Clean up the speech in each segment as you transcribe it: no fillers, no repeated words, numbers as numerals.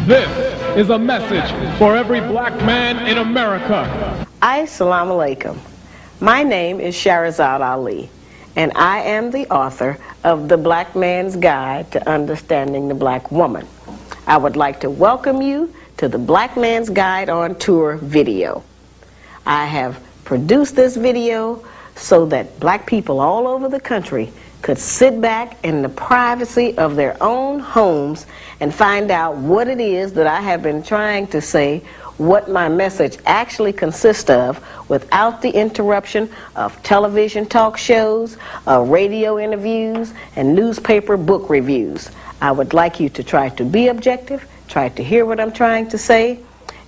This is a message for every black man in America. Assalamu alaikum. My name is Shahrazad Ali, and I am the author of The Black Man's Guide to Understanding the Black Woman. I would like to welcome you to the Black Man's Guide on Tour video. I have produced this video so that black people all over the country could sit back in the privacy of their own homes and find out what it is that I have been trying to say, what my message actually consists of, without the interruption of television talk shows, radio interviews, and newspaper book reviews. I would like you to try to be objective, try to hear what I'm trying to say,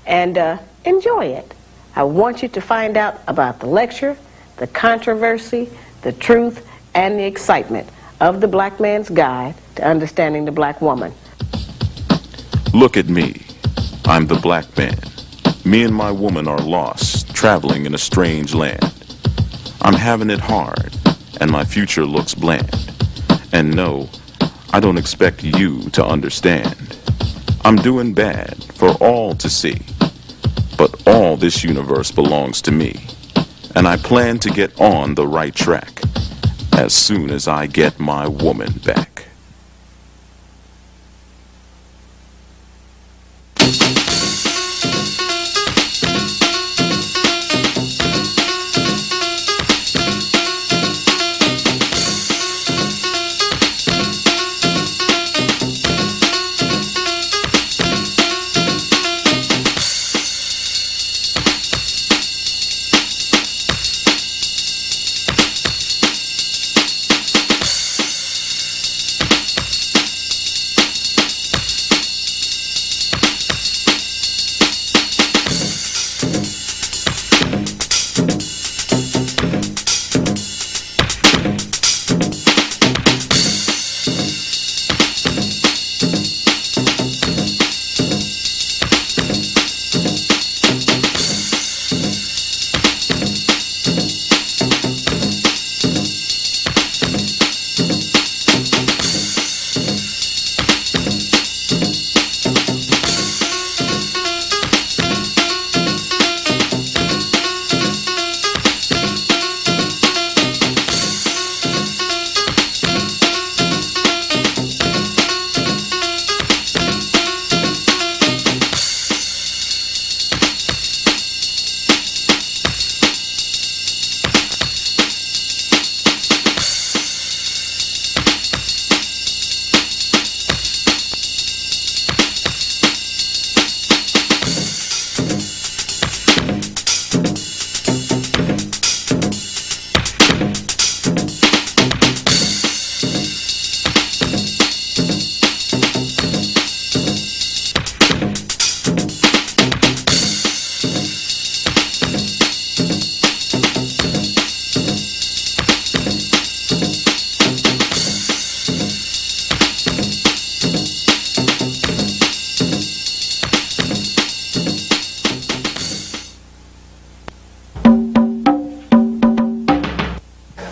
and enjoy it. I want you to find out about the lecture, the controversy, the truth, and the excitement of The Black Man's Guide to Understanding the Black Woman. Look at me. I'm the black man. Me and my woman are lost, traveling in a strange land. I'm having it hard, and my future looks bland. And no, I don't expect you to understand. I'm doing bad for all to see. But all this universe belongs to me. And I plan to get on the right track as soon as I get my woman back.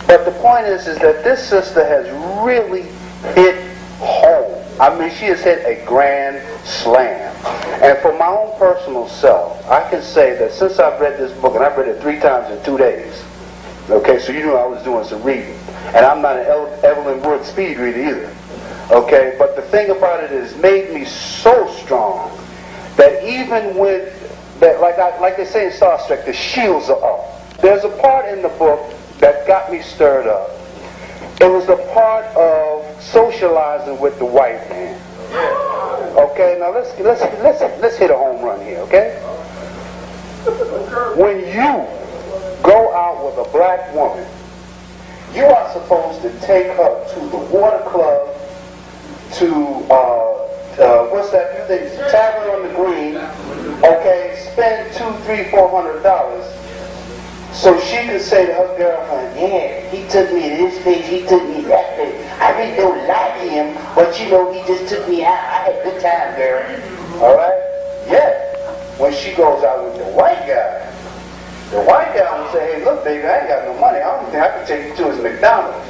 But the point is that this sister has really hit home. I mean, she has hit a grand slam. And for my own personal self, I can say that since I've read this book, and I've read it 3 times in 2 days, okay, so you knew I was doing some reading. And I'm not an Evelyn Wood speed reader either, okay? But the thing about it is, made me so strong that even with, that, like they say in Star Trek, the shields are up. There's a part in the book that got me stirred up. It was the part of socializing with the white man. Okay, now let's hit a home run here, okay? When you go out with a black woman, you are supposed to take her to the water club, to what's that new thing? Tavern on the Green. Okay, spend $200, $300, $400. So she could say to her girlfriend, yeah, he took me to this place, he took me that place. I really don't like him, but you know, he just took me out. I had a good time, girl. All right? Yeah. When she goes out with the white guy will say, hey, look, baby, I ain't got no money. I don't think I can take you to his McDonald's.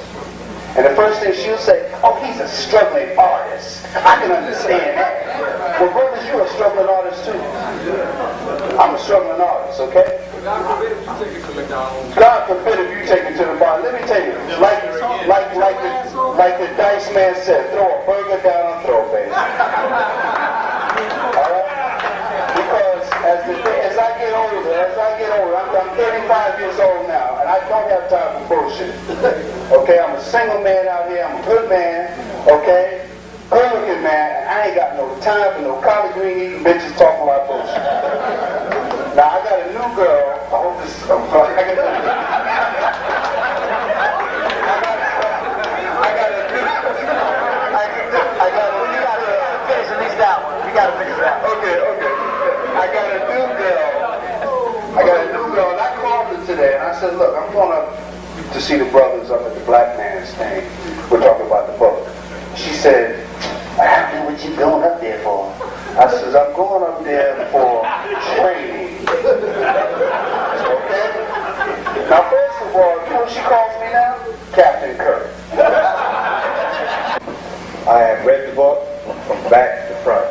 And the first thing she'll say, oh, he's a struggling artist. I can understand that. Well, brothers, you're a struggling artist too. I'm a struggling artist, okay? God forbid if you take it to McDonald's. God forbid if you take it to the bar. Let me tell you, like the Dice Man said, throw a burger down a throw, baby. Alright? Because as I get older, I'm 35 years old now, and I don't have time for bullshit. Okay, I'm a single man out here, I'm a good man, okay? Good looking man, and I ain't got no time for no collard green eating bitches talking about bullshit. Now I got a new girl, I hope this I got a new girl, and I called her today, and I said, look, I'm going up to see the brothers up at the Black Man's thing. We're talking about the book. She said, I don't know what you're going up there for. I said, I'm going up there for training. Okay? Now, first of all, you know what she calls me now? Captain Kirk. I have read the book from back to front.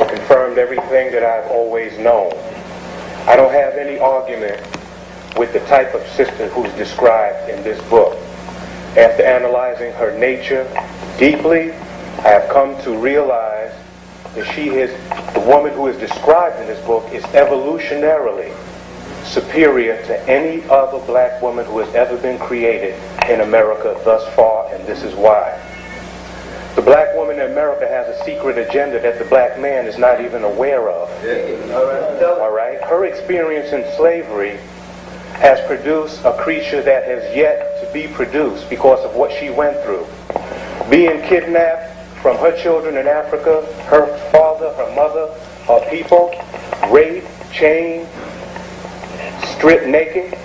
Confirmed everything that I've always known. I don't have any argument with the type of sister who's described in this book. After analyzing her nature deeply, I have come to realize that the woman who is described in this book is evolutionarily superior to any other black woman who has ever been created in America thus far, and this is why. The black woman in America has a secret agenda that the black man is not even aware of. All right? Her experience in slavery has produced a creature that has yet to be produced because of what she went through. Being kidnapped from her children in Africa, her father, her mother, her people, raped, chained, stripped naked,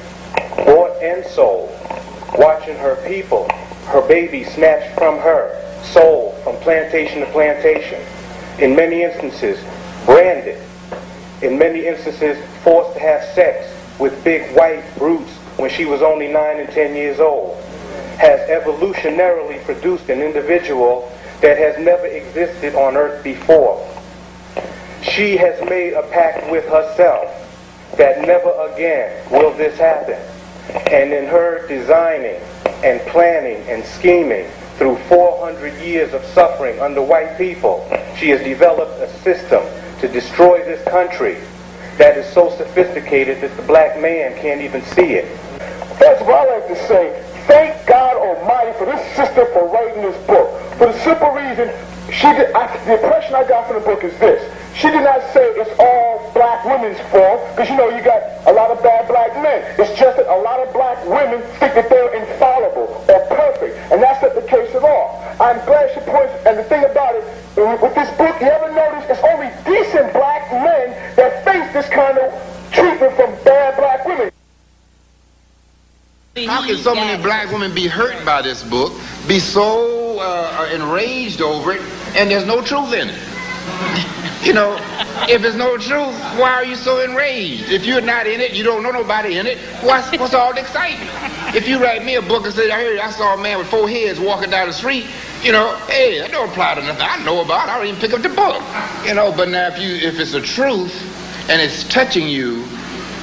bought and sold, watching her people, her baby snatched from her, sold from plantation to plantation, in many instances branded, in many instances forced to have sex with big white brutes when she was only 9 and 10 years old, has evolutionarily produced an individual that has never existed on earth before. She has made a pact with herself that never again will this happen. And in her designing and planning and scheming through 400 years of suffering under white people, she has developed a system to destroy this country that is so sophisticated that the black man can't even see it. First of all, I like to say, thank God Almighty for this sister for writing this book. For the simple reason, the impression I got from the book is this. She did not say it's all black women's fault, because you know you got a lot of bad black men. It's just that a lot of black women think that they're infallible or perfect, and that's not the case at all. I'm glad she points, and the thing about it, with this book, you ever notice it's only decent black men that face this kind of treatment from bad black women. How can so many black women be hurt by this book, be so enraged over it, and there's no truth in it? You know, if there's no truth, why are you so enraged? If you're not in it, you don't know nobody in it, what's all the excitement? If you write me a book and say, I saw a man with 4 heads walking down the street, you know, hey, that don't apply to nothing I know about. I don't even pick up the book. You know, but now if it's the truth and it's touching you,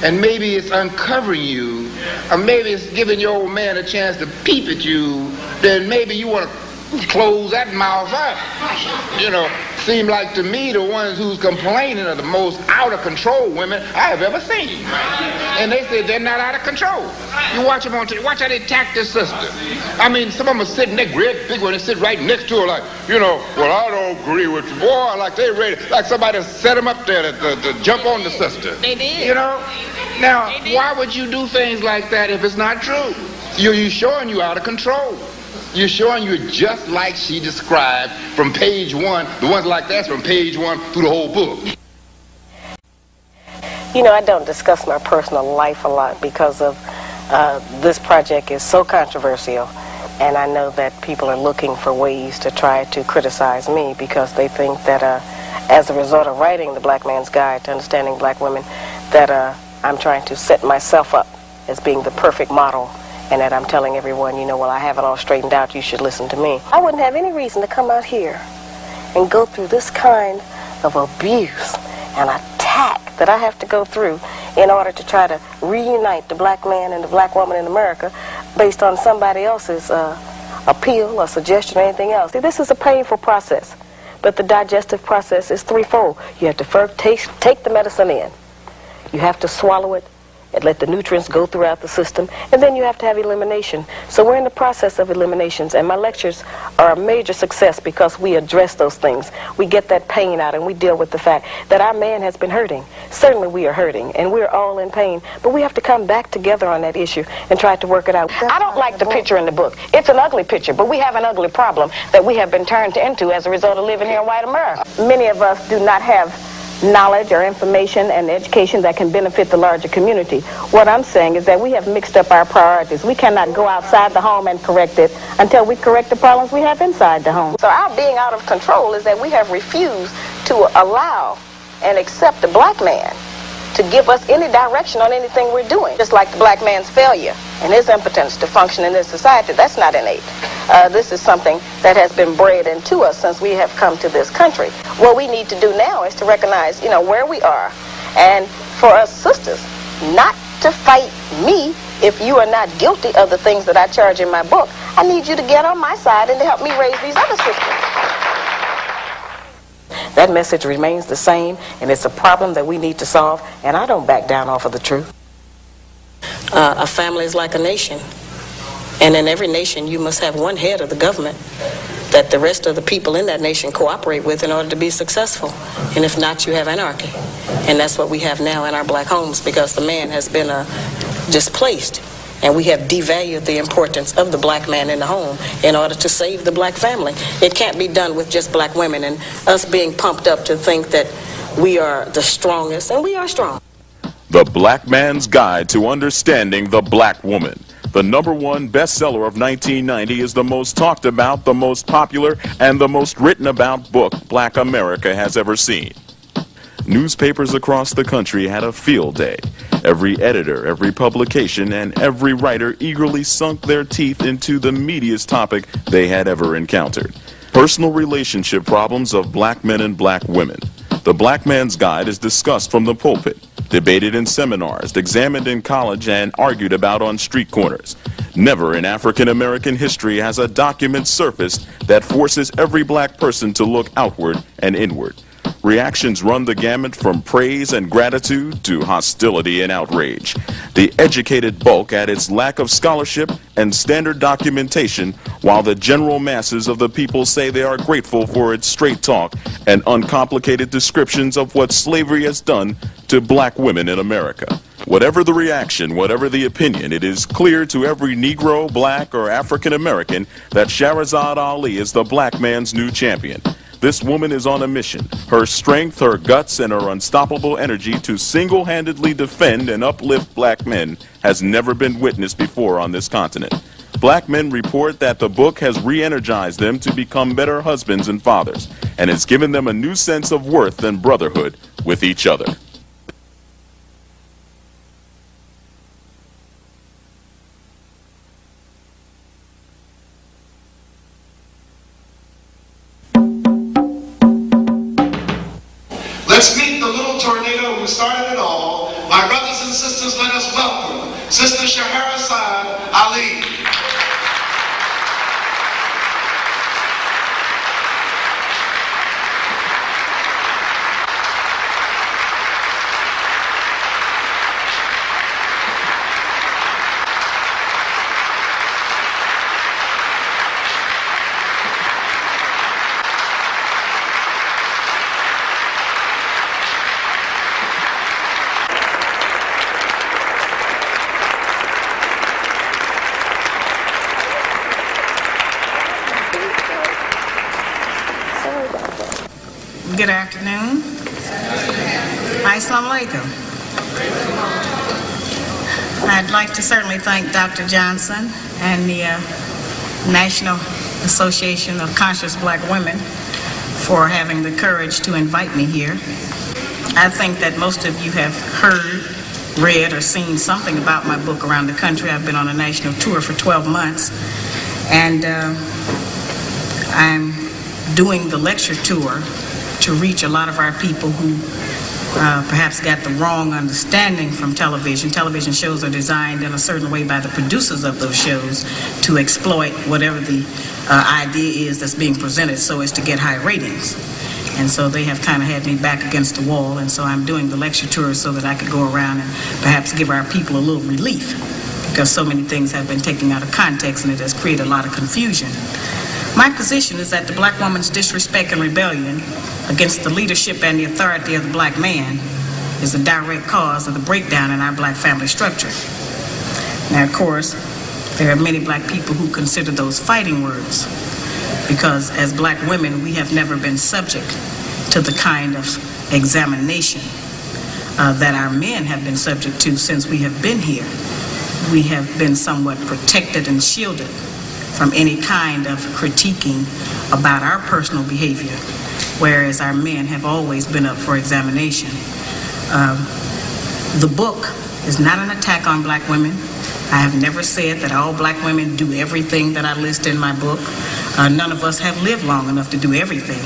and maybe it's uncovering you, or maybe it's giving your old man a chance to peep at you, then maybe you want to close that mouth up. You know, seem like to me the ones who's complaining are the most out of control women I have ever seen. And they say they're not out of control. You watch them on TV, watch how they attack their sister. I mean, some of them are sitting there, great big one, they sit right next to her like, you know, well, I don't agree with you. Boy, like they ready, like somebody set them up there to jump on the sister. They did. You know? Now, why would you do things like that if it's not true? You're showing you out of control. You're showing you're just like she described from page 1. The ones like that's from page 1 through the whole book. You know, I don't discuss my personal life a lot because of this project is so controversial, and I know that people are looking for ways to try to criticize me because they think that as a result of writing The Black Man's Guide to Understanding Black Women, that I'm trying to set myself up as being the perfect model and that I'm telling everyone, you know, well, I have it all straightened out, you should listen to me. I wouldn't have any reason to come out here and go through this kind of abuse and attack that I have to go through in order to try to reunite the black man and the black woman in America based on somebody else's appeal or suggestion or anything else. See, this is a painful process, but the digestive process is threefold. You have to first take the medicine in. You have to swallow it and let the nutrients go throughout the system, and then you have to have elimination. So we're in the process of eliminations, and my lectures are a major success because we address those things. We get that pain out, and we deal with the fact that our man has been hurting. Certainly we are hurting, and we're all in pain, but we have to come back together on that issue and try to work it out. I don't like the picture in the book. It's an ugly picture, but we have an ugly problem that we have been turned into as a result of living here in white America. Many of us do not have knowledge or information and education that can benefit the larger community. What I'm saying is that we have mixed up our priorities. We cannot go outside the home and correct it until we correct the problems we have inside the home. So our being out of control is that we have refused to allow and accept the black man to give us any direction on anything we're doing. Just like the black man's failure and his impotence to function in this society, that's not innate. This is something that has been bred into us since we have come to this country. What we need to do now is to recognize, you know, where we are, and for us sisters, not to fight me if you are not guilty of the things that I charge in my book. I need you to get on my side and to help me raise these other sisters. That message remains the same, and it's a problem that we need to solve, and I don't back down off of the truth. A family is like a nation, and in every nation you must have one head of the government that the rest of the people in that nation cooperate with in order to be successful. And if not, you have anarchy. And that's what we have now in our black homes, because the man has been displaced. And we have devalued the importance of the black man in the home in order to save the black family. It can't be done with just black women and us being pumped up to think that we are the strongest, and we are strong. The Black Man's Guide to Understanding the Black Woman. The #1 bestseller of 1990 is the most talked about, the most popular, and the most written about book Black America has ever seen. Newspapers across the country had a field day. Every editor, every publication, and every writer eagerly sunk their teeth into the meatiest topic they had ever encountered: personal relationship problems of black men and black women. The Black Man's Guide is discussed from the pulpit, debated in seminars, examined in college, and argued about on street corners. Never in African American history has a document surfaced that forces every black person to look outward and inward. Reactions run the gamut from praise and gratitude to hostility and outrage. The educated bulk at its lack of scholarship and standard documentation, while the general masses of the people say they are grateful for its straight talk and uncomplicated descriptions of what slavery has done to black women in America. Whatever the reaction, whatever the opinion, it is clear to every Negro, black, or African American that Shahrazad Ali is the black man's new champion. This woman is on a mission. Her strength, her guts, and her unstoppable energy to single-handedly defend and uplift black men has never been witnessed before on this continent. Black men report that the book has re-energized them to become better husbands and fathers, and has given them a new sense of worth and brotherhood with each other. Let's meet the little tornado who started it all. My brothers and sisters, let us welcome Sister Shahrazad Ali. Good afternoon. Assalamu alaikum. I'd like to certainly thank Dr. Johnson and the National Association of Conscious Black Women for having the courage to invite me here. I think that most of you have heard read or seen something about my book around the country. I've been on a national tour for 12 months, and I'm doing the lecture tour to reach a lot of our people who perhaps got the wrong understanding from television. Television shows are designed in a certain way by the producers of those shows to exploit whatever the idea is that's being presented so as to get high ratings. And so they have kind of had me back against the wall, and so I'm doing the lecture tour so that I could go around and perhaps give our people a little relief, because so many things have been taken out of context and it has created a lot of confusion. My position is that the black woman's disrespect and rebellion against the leadership and the authority of the black man is a direct cause of the breakdown in our black family structure. Now, of course, there are many black people who consider those fighting words, because as black women, we have never been subject to the kind of examination that our men have been subject to since we have been here. We have been somewhat protected and shielded from any kind of critiquing about our personal behavior, whereas our men have always been up for examination. The book is not an attack on black women. I have never said that all black women do everything that I list in my book. None of us have lived long enough to do everything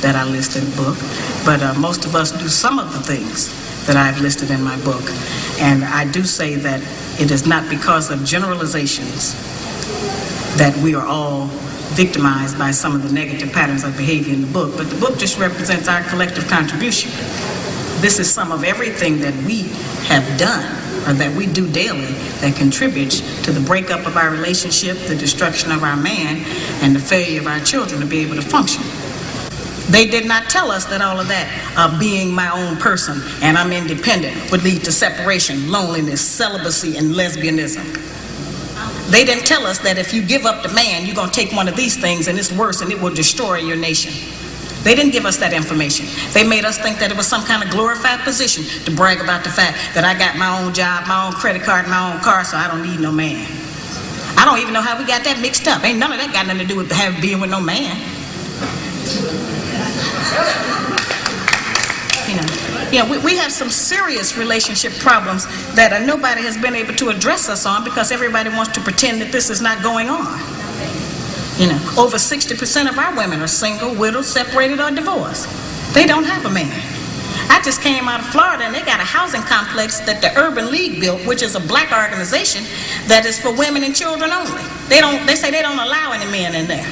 that I list in the book, but most of us do some of the things that I've listed in my book. And I do say that it is not because of generalizations that we are all victimized by some of the negative patterns of behavior in the book, but the book just represents our collective contribution. This is some of everything that we have done, or that we do daily, that contributes to the breakup of our relationship, the destruction of our man, and the failure of our children to be able to function. They did not tell us that all of that, being my own person and I'm independent, would lead to separation, loneliness, celibacy, and lesbianism. They didn't tell us that if you give up the man, you're going to take one of these things and it's worse and it will destroy your nation. They didn't give us that information. They made us think that it was some kind of glorified position to brag about the fact that I got my own job, my own credit card, my own car, so I don't need no man. I don't even know how we got that mixed up. Ain't none of that got nothing to do with being with no man. We have some serious relationship problems that nobody has been able to address us on, because everybody wants to pretend that this is not going on. Over 60% of our women are single, widowed, separated, or divorced. They don't have a man. I just came out of Florida, and they got a housing complex that the Urban League built, which is a black organization that is for women and children only. They say they don't allow any men in there.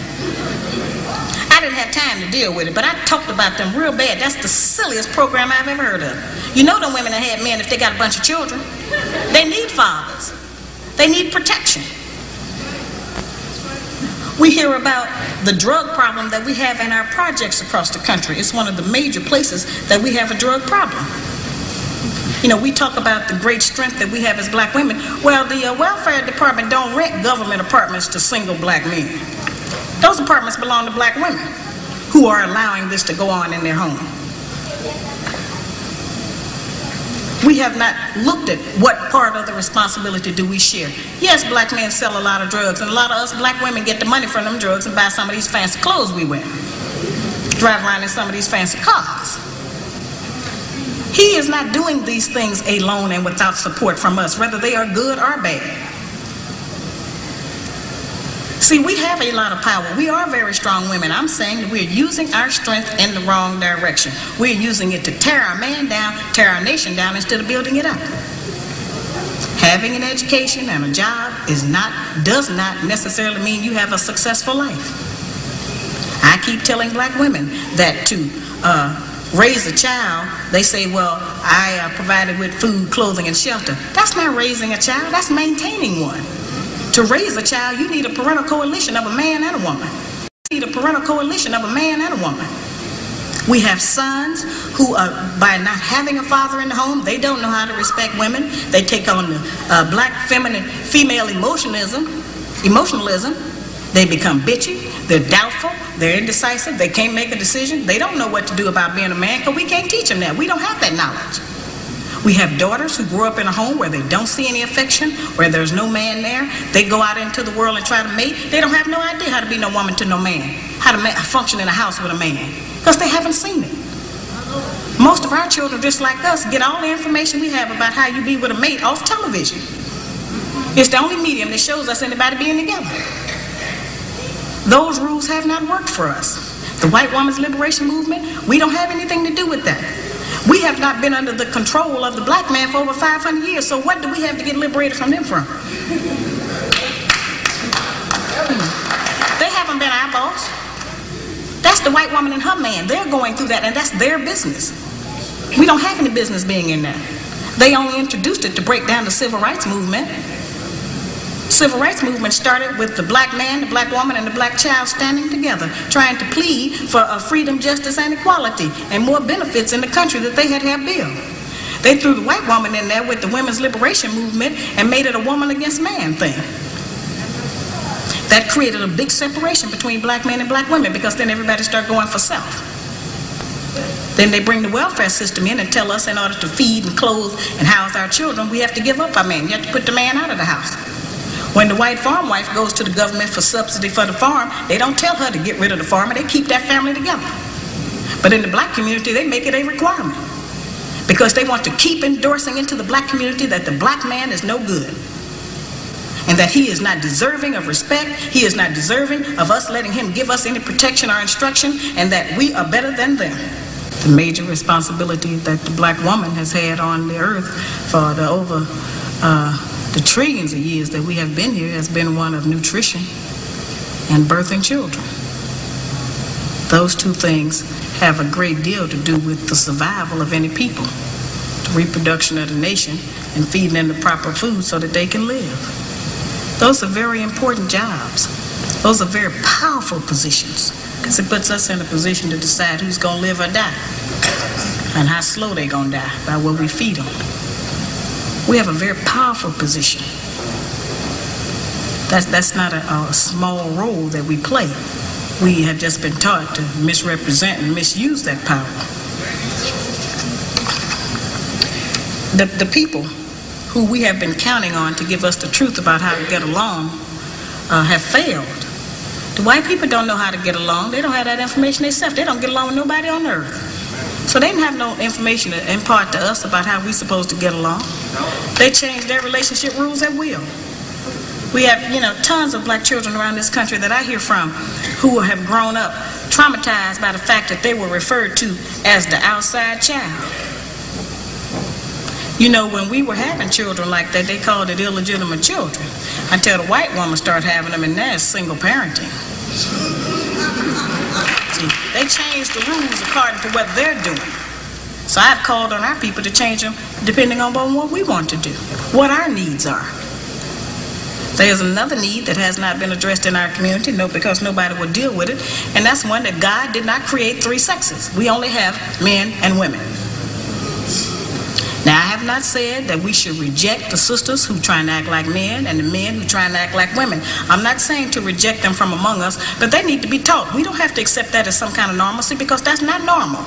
I didn't have time to deal with it, but I talked about them real bad. That's the silliest program I've ever heard of. You know them women that had men if they got a bunch of children. They need fathers. They need protection. We hear about the drug problem that we have in our projects across the country. It's one of the major places that we have a drug problem. We talk about the great strength that we have as black women. Well, the welfare department don't rent government apartments to single black men. Those apartments belong to black women who are allowing this to go on in their home. We have not looked at what part of the responsibility do we share. Yes, black men sell a lot of drugs, and a lot of us black women get the money from them drugs and buy some of these fancy clothes we wear. Drive around in some of these fancy cars. He is not doing these things alone and without support from us, whether they are good or bad. See, we have a lot of power. We are very strong women. I'm saying that we're using our strength in the wrong direction. We're using it to tear our man down, tear our nation down, instead of building it up. Having an education and a job does not necessarily mean you have a successful life. I keep telling black women that to raise a child, they say, well, I provided with food, clothing, and shelter. That's not raising a child. That's maintaining one. To raise a child, you need a parental coalition of a man and a woman. You need a parental coalition of a man and a woman. We have sons who, by not having a father in the home, they don't know how to respect women. They take on the black female emotionalism. They become bitchy. They're doubtful. They're indecisive. They can't make a decision. They don't know what to do about being a man, because we can't teach them that. We don't have that knowledge. We have daughters who grew up in a home where they don't see any affection, where there's no man there. They go out into the world and try to mate. They don't have no idea how to be no woman to no man, how to function in a house with a man, because they haven't seen it. Most of our children, just like us, get all the information we have about how you be with a mate off television. It's the only medium that shows us anybody being together. Those rules have not worked for us. The white woman's liberation movement, we don't have anything to do with that. We have not been under the control of the black man for over 500 years, so what do we have to get liberated from them from? They haven't been our boss. That's the white woman and her man. They're going through that, and that's their business. We don't have any business being in that. They only introduced it to break down the civil rights movement. Civil rights movement started with the black man, the black woman, and the black child standing together, trying to plead for freedom, justice, and equality, and more benefits in the country that they had built. They threw the white woman in there with the women's liberation movement and made it a woman against man thing. That created a big separation between black men and black women, because then everybody started going for self. Then they bring the welfare system in and tell us in order to feed and clothe and house our children, we have to give up our man. You have to put the man out of the house. When the white farm wife goes to the government for subsidy for the farm, they don't tell her to get rid of the farmer. They keep that family together. But in the black community, they make it a requirement, because they want to keep endorsing into the black community that the black man is no good, and that he is not deserving of respect, he is not deserving of us letting him give us any protection or instruction, and that we are better than them. The major responsibility that the black woman has had on the earth for the trillions of years that we have been here has been one of nutrition and birthing children. Those two things have a great deal to do with the survival of any people, the reproduction of the nation, and feeding them the proper food so that they can live. Those are very important jobs. Those are very powerful positions, because it puts us in a position to decide who's going to live or die, and how slow they're going to die, by what we feed them. We have a very powerful position. That's not a small role that we play. We have just been taught to misrepresent and misuse that power. The people who we have been counting on to give us the truth about how to get along have failed. The white people don't know how to get along. They don't have that information themselves. They don't get along with nobody on earth. So they didn't have no information to impart to us about how we're supposed to get along. They changed their relationship rules at will. We have, tons of black children around this country that I hear from who have grown up traumatized by the fact that they were referred to as the outside child. When we were having children like that, they called it illegitimate children, until the white woman started having them, and now it's single parenting. See, they changed the rules according to what they're doing. So I've called on our people to change them depending on what we want to do, what our needs are. There's another need that has not been addressed in our community, because nobody will deal with it, and that's one that God did not create three sexes. We only have men and women. Now, I have not said that we should reject the sisters who try and act like men and the men who try and act like women. I'm not saying to reject them from among us, but they need to be taught. We don't have to accept that as some kind of normalcy, because that's not normal.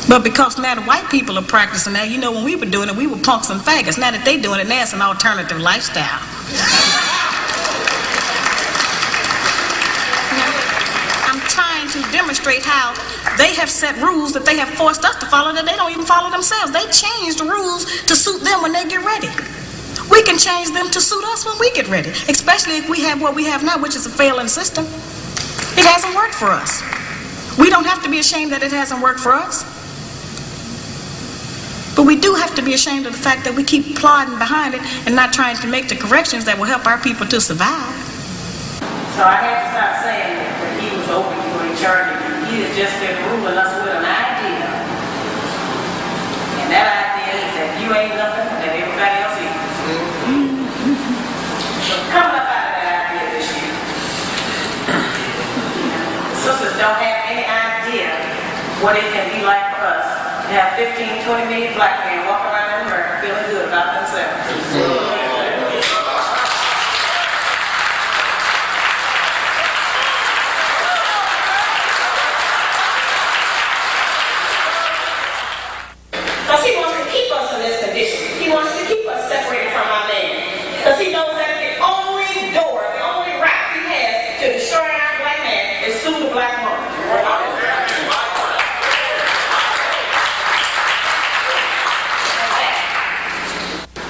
But because now the white people are practicing that, when we were doing it, we were punks and faggots. Now that they're doing it, now it's an alternative lifestyle. I'm trying to demonstrate how they have set rules that they have forced us to follow that they don't even follow themselves. They change the rules to suit them when they get ready. We can change them to suit us when we get ready, especially if we have what we have now, which is a failing system. It hasn't worked for us. We don't have to be ashamed that it hasn't worked for us. But we do have to be ashamed of the fact that we keep plodding behind it and not trying to make the corrections that will help our people to survive. So I had to stop saying that when he was over you in charge, he has just been ruling us with an idea. And that idea is that you ain't nothing that everybody else is. So coming up out of that idea this year, sisters don't have any idea what it can be like for us to have 15, 20 million black men walking around in America feeling good about themselves. Because he wants to keep us in this condition. He wants to keep us separated from our man. Because he knows that the only door, the only route he has to destroy our black man is through the black woman.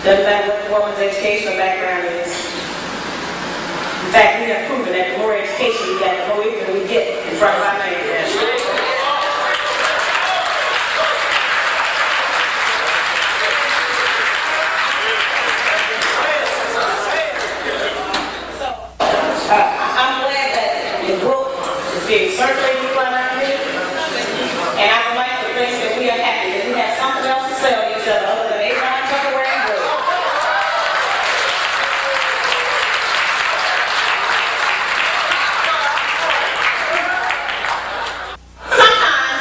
Doesn't matter what the woman's educational background is. In fact, we have proven that the more education we get, the more ignorant we get in front of our man. I'm glad that the book is being circulated around our community, and I would like to think that we are happy that we have something else to sell each other other than Abraham Tupperware and bread. Sometimes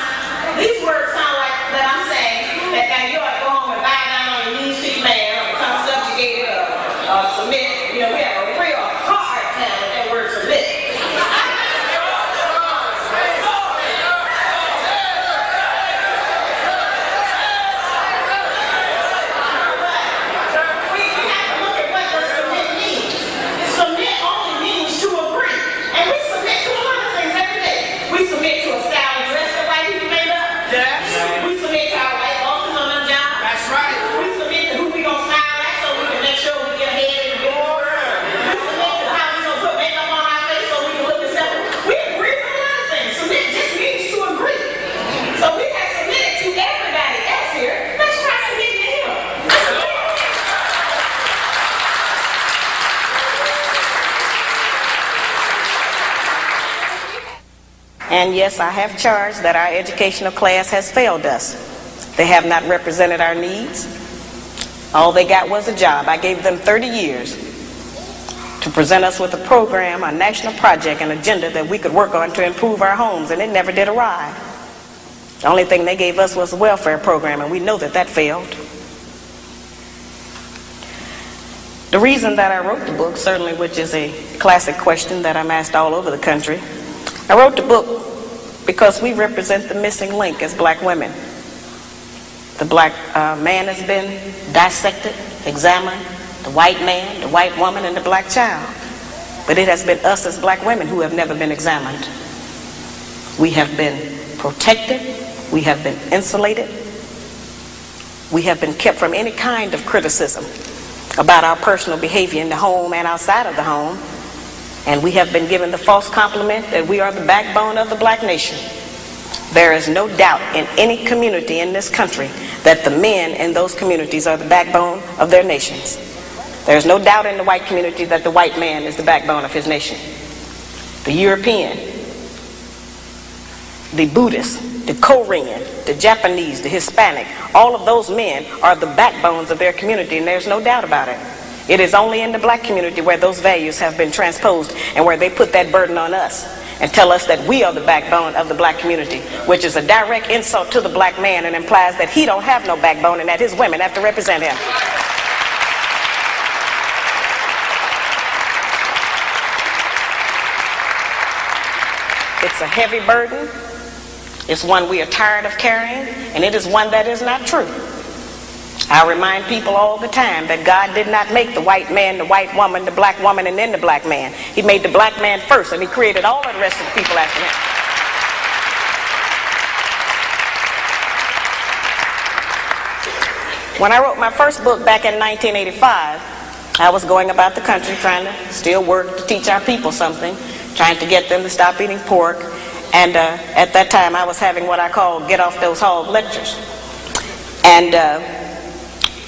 these words sound like that I'm saying that now you ought to go home and bow down on your knees to your man or become subjugated or submit. You know, we have a real hard time with that word submit. We submit to a style of dress that white people made up. Yes. We submit to our white bosses on our job. That's right. We submit to who we gonna smile at so we can make sure we get ahead in the door. We submit to how we gonna put makeup on our face so we can look acceptable. We agree on a lot of things. Submit just means to agree. So we have submitted to everybody else here. Let's try submitting to him. And yes, I have charged that our educational class has failed us. They have not represented our needs. All they got was a job. I gave them 30 years to present us with a program, a national project, an agenda that we could work on to improve our homes, and it never did arrive. The only thing they gave us was a welfare program, and we know that that failed. The reason that I wrote the book, certainly, which is a classic question that I'm asked all over the country, I wrote the book because we represent the missing link as black women. The black man has been dissected, examined, the white man, the white woman, and the black child. But it has been us as black women who have never been examined. We have been protected, we have been insulated, we have been kept from any kind of criticism about our personal behavior in the home and outside of the home. And we have been given the false compliment that we are the backbone of the black nation. There is no doubt in any community in this country that the men in those communities are the backbone of their nations. There is no doubt in the white community that the white man is the backbone of his nation. The European, the Buddhist, the Korean, the Japanese, the Hispanic, all of those men are the backbones of their community, and there's no doubt about it. It is only in the black community where those values have been transposed and where they put that burden on us and tell us that we are the backbone of the black community, which is a direct insult to the black man and implies that he don't have no backbone and that his women have to represent him. It's a heavy burden. It's one we are tired of carrying, and it is one that is not true. I remind people all the time that God did not make the white man, the white woman, the black woman, and then the black man. He made the black man first, and he created all of the rest of the people after him. When I wrote my first book back in 1985, I was going about the country trying to still work to teach our people something, trying to get them to stop eating pork. And at that time, I was having what I call get off those hog lectures. And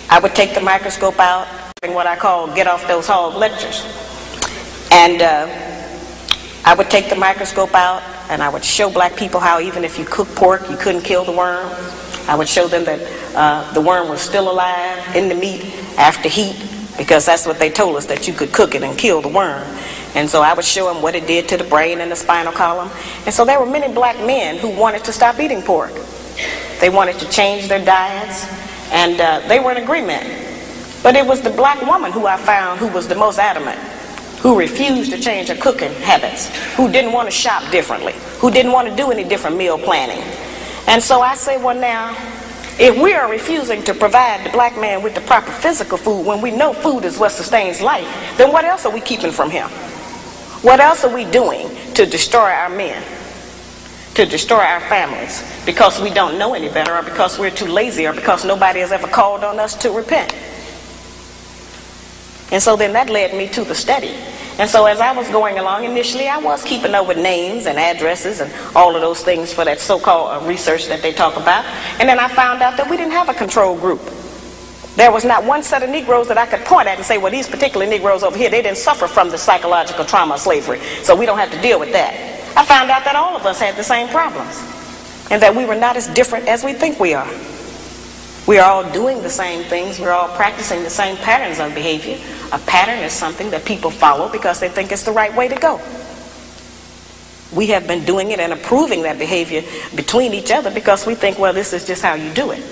I would take the microscope out, what I call get off those hog lectures. And I would take the microscope out and I would show black people how even if you cook pork, you couldn't kill the worm. I would show them that the worm was still alive in the meat after heat, because that's what they told us, that you could cook it and kill the worm. And so I would show them what it did to the brain and the spinal column. And so there were many black men who wanted to stop eating pork. They wanted to change their diets, and they were in agreement. But it was the black woman who I found who was the most adamant, who refused to change her cooking habits, who didn't want to shop differently, who didn't want to do any different meal planning. And so I say, well now, if we are refusing to provide the black man with the proper physical food when we know food is what sustains life, then what else are we keeping from him? What else are we doing to destroy our men, to destroy our families, because we don't know any better, or because we're too lazy, or because nobody has ever called on us to repent? And so then that led me to the study. And so as I was going along, initially I was keeping up with names and addresses and all of those things for that so-called research that they talk about. And then I found out that we didn't have a control group. There was not one set of Negroes that I could point at and say, well, these particular Negroes over here, they didn't suffer from the psychological trauma of slavery, so we don't have to deal with that. I found out that all of us had the same problems, and that we were not as different as we think we are. We are all doing the same things. We're all practicing the same patterns of behavior. A pattern is something that people follow because they think it's the right way to go. We have been doing it and approving that behavior between each other because we think, well, this is just how you do it.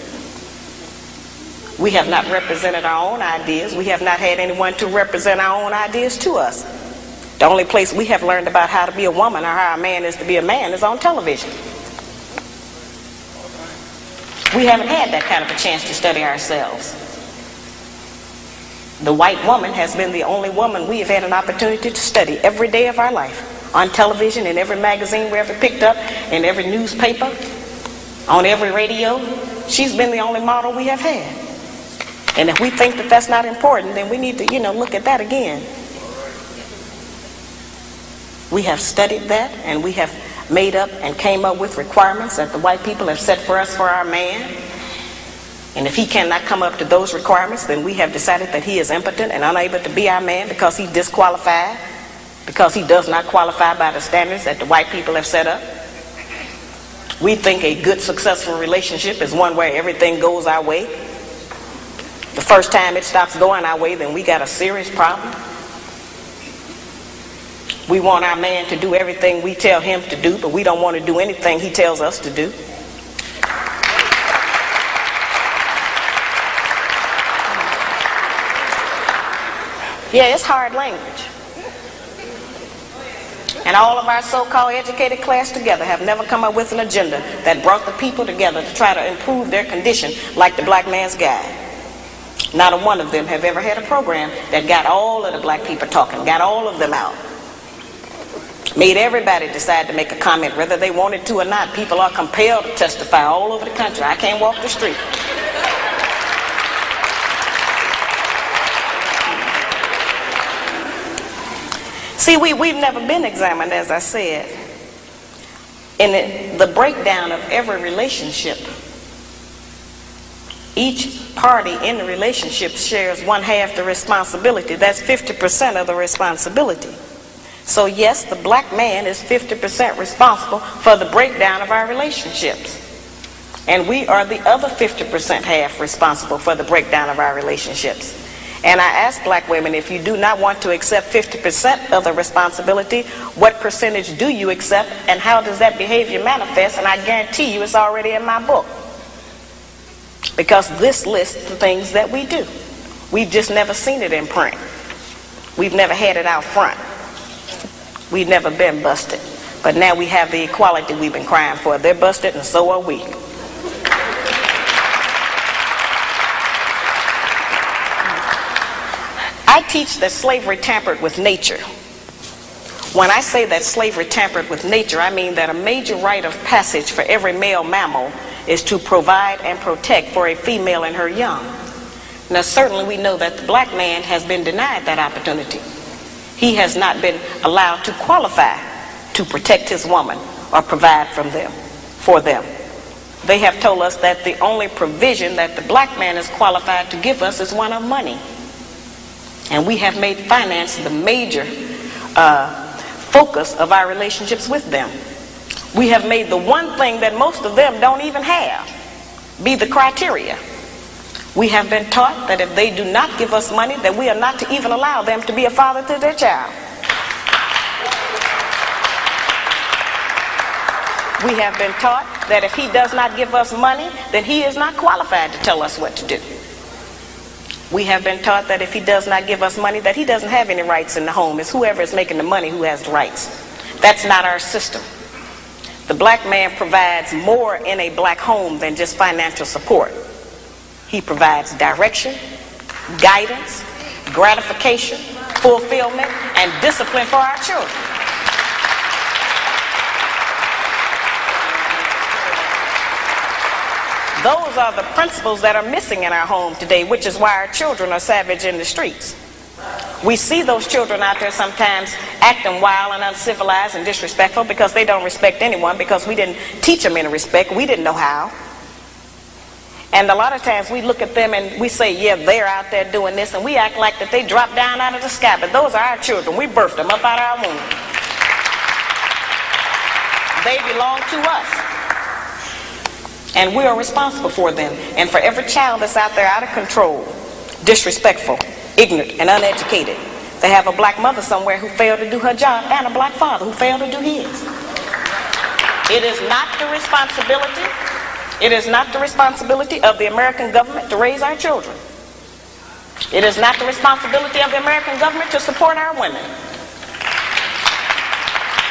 We have not represented our own ideas. We have not had anyone to represent our own ideas to us. The only place we have learned about how to be a woman or how a man is to be a man is on television. We haven't had that kind of a chance to study ourselves. The white woman has been the only woman we have had an opportunity to study every day of our life. On television, in every magazine we ever picked up, in every newspaper, on every radio. She's been the only model we have had. And if we think that that's not important, then we need to, look at that again. We have studied that, and we have made up and came up with requirements that the white people have set for us for our man. And if he cannot come up to those requirements, then we have decided that he is impotent and unable to be our man because he's disqualified, because he does not qualify by the standards that the white people have set up. We think a good, successful relationship is one where everything goes our way. The first time it stops going our way, then we got a serious problem. We want our man to do everything we tell him to do, but we don't want to do anything he tells us to do. Yeah, it's hard language. And all of our so-called educated class together have never come up with an agenda that brought the people together to try to improve their condition like the Black Man's Guide. Not a one of them have ever had a program that got all of the black people talking, got all of them out. Made everybody decide to make a comment, whether they wanted to or not. People are compelled to testify all over the country. I can't walk the street. See, we've never been examined, as I said. In the breakdown of every relationship, each party in the relationship shares 1/2 the responsibility. That's 50% of the responsibility. So yes, the black man is 50% responsible for the breakdown of our relationships. And we are the other 50% half responsible for the breakdown of our relationships. And I ask black women, if you do not want to accept 50% of the responsibility, what percentage do you accept, and how does that behavior manifest? And I guarantee you it's already in my book. Because this lists the things that we do. We've just never seen it in print. We've never had it out front. We've never been busted. But now we have the equality we've been crying for. They're busted and so are we. I teach that slavery tampered with nature. When I say that slavery tampered with nature, I mean that a major rite of passage for every male mammal is to provide and protect for a female and her young. Now certainly we know that the black man has been denied that opportunity. He has not been allowed to qualify to protect his woman or provide for them. They have told us that the only provision that the black man is qualified to give us is one of money. And we have made finance the major focus of our relationships with them. We have made the one thing that most of them don't even have be the criteria. We have been taught that if they do not give us money, that we are not to even allow them to be a father to their child. We have been taught that if he does not give us money, then he is not qualified to tell us what to do. We have been taught that if he does not give us money, that he doesn't have any rights in the home. It's whoever is making the money who has the rights. That's not our system. The black man provides more in a black home than just financial support. He provides direction, guidance, gratification, fulfillment, and discipline for our children. Those are the principles that are missing in our home today, which is why our children are savage in the streets. We see those children out there sometimes acting wild and uncivilized and disrespectful because they don't respect anyone, because we didn't teach them any respect. We didn't know how. And a lot of times we look at them and we say, yeah, they're out there doing this, and we act like that they dropped down out of the sky. But those are our children. We birthed them up out of our womb. They belong to us. And we are responsible for them. And for every child that's out there out of control, disrespectful, ignorant, and uneducated, they have a black mother somewhere who failed to do her job, and a black father who failed to do his. It is not the responsibility, of the American government to raise our children. It is not the responsibility of the American government to support our women.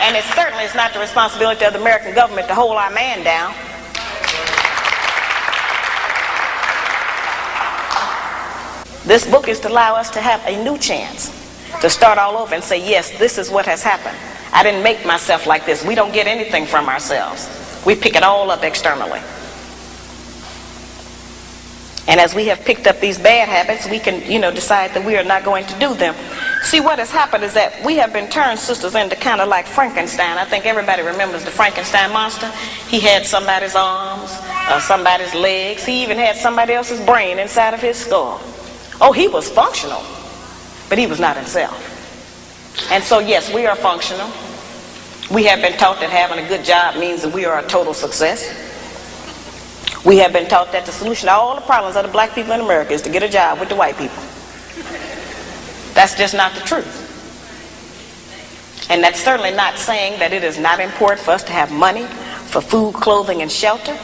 And it certainly is not the responsibility of the American government to hold our man down. This book is to allow us to have a new chance to start all over and say, yes, this is what has happened. I didn't make myself like this. We don't get anything from ourselves. We pick it all up externally. And as we have picked up these bad habits, we can, decide that we are not going to do them. See, what has happened is that we have been turned, sisters, into kind of like Frankenstein. I think everybody remembers the Frankenstein monster. He had somebody's arms, somebody's legs. He even had somebody else's brain inside of his skull. Oh, he was functional, but he was not himself. And so, yes, we are functional. We have been taught that having a good job means that we are a total success. We have been taught that the solution to all the problems of the black people in America is to get a job with the white people. That's just not the truth. And that's certainly not saying that it is not important for us to have money for food, clothing, and shelter.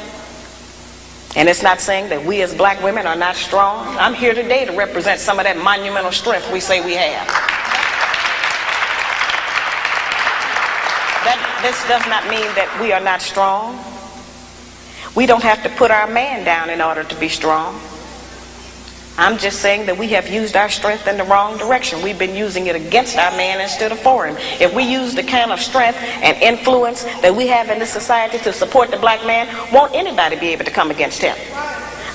And it's not saying that we as black women are not strong. I'm here today to represent some of that monumental strength we say we have. This does not mean that we are not strong. We don't have to put our man down in order to be strong. I'm just saying that we have used our strength in the wrong direction. We've been using it against our man instead of for him. If we use the kind of strength and influence that we have in this society to support the black man, won't anybody be able to come against him?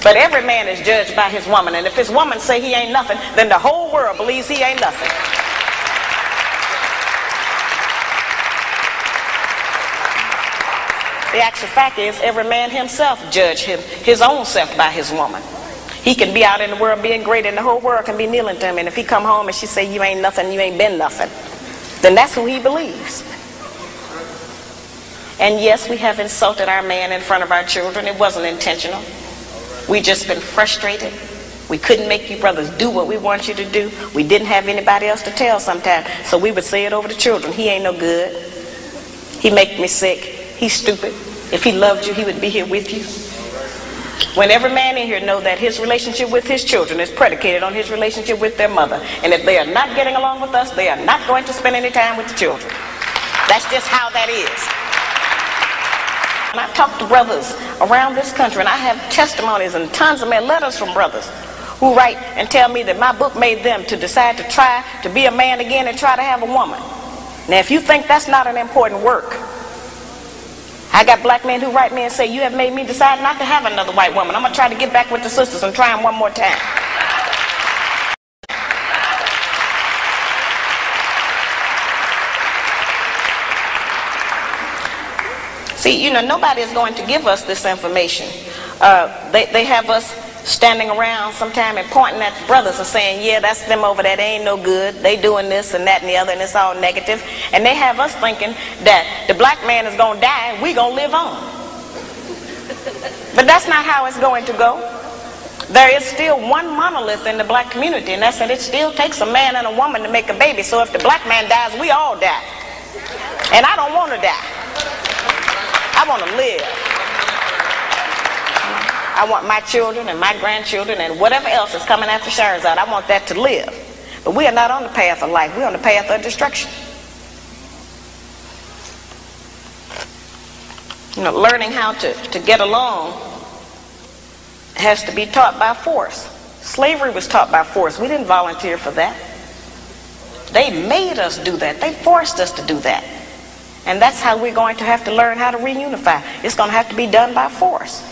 But every man is judged by his woman, and if his woman say he ain't nothing, then the whole world believes he ain't nothing. The actual fact is, every man himself judge his own self by his woman. He can be out in the world being great, and the whole world can be kneeling to him. And if he come home and she say, you ain't nothing, you ain't been nothing, then that's who he believes. And yes, we have insulted our man in front of our children. It wasn't intentional. We just been frustrated. We couldn't make you brothers do what we want you to do. We didn't have anybody else to tell sometimes. So we would say it over the children. He ain't no good. He make me sick. He's stupid. If he loved you, he would be here with you. When every man in here knows that his relationship with his children is predicated on his relationship with their mother. And if they are not getting along with us, they are not going to spend any time with the children. That's just how that is. And I talk to brothers around this country, and I have testimonies and tons of letters from brothers who write and tell me that my book made them to decide to try to be a man again and try to have a woman. Now, if you think that's not an important work, I got black men who write me and say, you have made me decide not to have another white woman. I'm going to try to get back with the sisters and try them one more time. See, nobody is going to give us this information. They have us standing around sometime and pointing at the brothers and saying, yeah, that's them over there, they ain't no good, they doing this and that and the other, and it's all negative. And they have us thinking that the black man is going to die and we going to live on. But that's not how it's going to go. There is still one monolith in the black community, and that's that it still takes a man and a woman to make a baby. So if the black man dies, we all die. And I don't want to die. I want to live. I want my children and my grandchildren and whatever else is coming after Shahrazad, I want that to live. But we are not on the path of life. We're on the path of destruction. Learning how to get along has to be taught by force. Slavery was taught by force. We didn't volunteer for that. They made us do that. They forced us to do that. And that's how we're going to have to learn how to reunify. It's going to have to be done by force.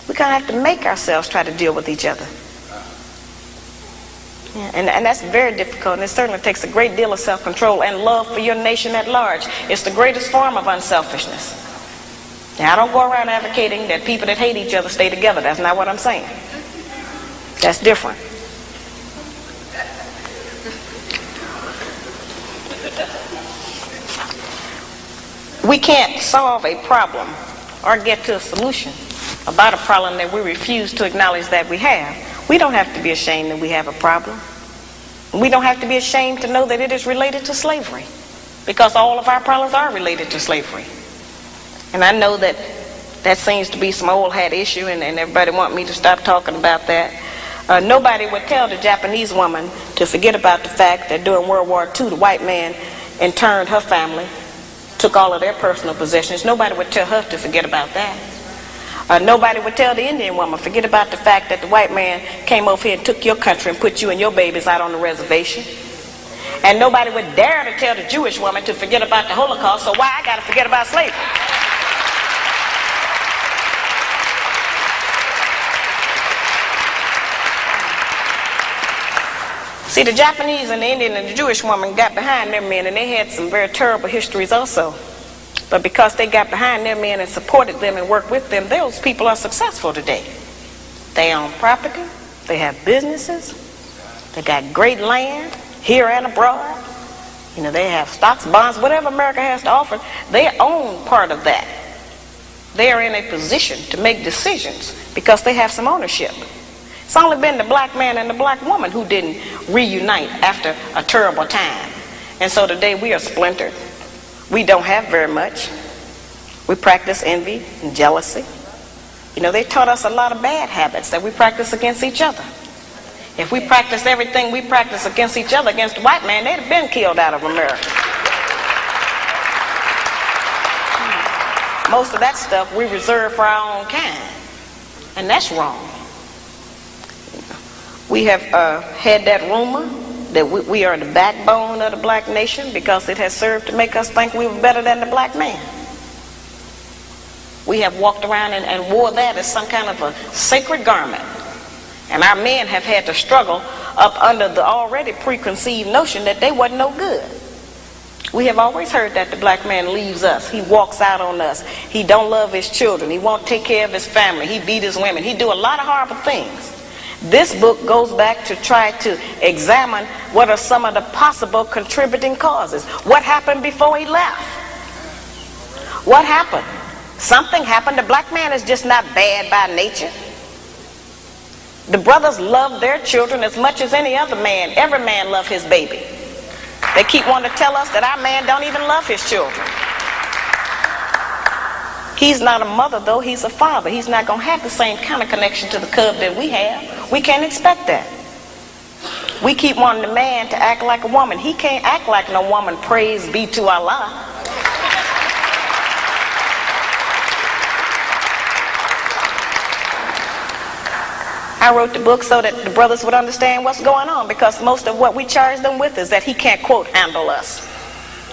We're going to have to make ourselves try to deal with each other. Yeah, and that's very difficult, and it certainly takes a great deal of self-control and love for your nation at large. It's the greatest form of unselfishness. Now, I don't go around advocating that people that hate each other stay together. That's not what I'm saying. That's different. We can't solve a problem or get to a solution about a problem that we refuse to acknowledge that we have. We don't have to be ashamed that we have a problem. We don't have to be ashamed to know that it is related to slavery, because all of our problems are related to slavery. And I know that that seems to be some old hat issue, and everybody want me to stop talking about that. Nobody would tell the Japanese woman to forget about the fact that during World War II, the white man interned her family, took all of their personal possessions. Nobody would tell her to forget about that. Nobody would tell the Indian woman, forget about the fact that the white man came over here and took your country and put you and your babies out on the reservation. And nobody would dare to tell the Jewish woman to forget about the Holocaust, so why I got to forget about slavery? See, the Japanese and the Indian and the Jewish woman got behind their men, and they had some very terrible histories also. But because they got behind their men and supported them and worked with them, those people are successful today. They own property, they have businesses, they got great land here and abroad. You know, they have stocks, bonds, whatever America has to offer, they own part of that. They are in a position to make decisions because they have some ownership. It's only been the black man and the black woman who didn't reunite after a terrible time. And so today we are splintered. We don't have very much. We practice envy and jealousy. You know, they taught us a lot of bad habits that we practice against each other. If we practice everything we practice against each other against the white man, they'd have been killed out of America. Most of that stuff we reserve for our own kind. And that's wrong. We have had that rumor that we are the backbone of the black nation because it has served to make us think we were better than the black man. We have walked around and wore that as some kind of a sacred garment. And our men have had to struggle up under the already preconceived notion that they wasn't no good. We have always heard that the black man leaves us. He walks out on us. He don't love his children. He won't take care of his family. He beat his women. He do a lot of horrible things. This book goes back to try to examine what are some of the possible contributing causes. What happened before he left? What happened? Something happened. The black man is just not bad by nature. The brothers love their children as much as any other man. Every man loves his baby. They keep wanting to tell us that our man don't even love his children. He's not a mother, though. He's a father. He's not going to have the same kind of connection to the cub that we have. We can't expect that. We keep wanting the man to act like a woman. He can't act like no woman. Praise be to Allah. I wrote the book so that the brothers would understand what's going on, because most of what we charge them with is that he can't, quote, handle us.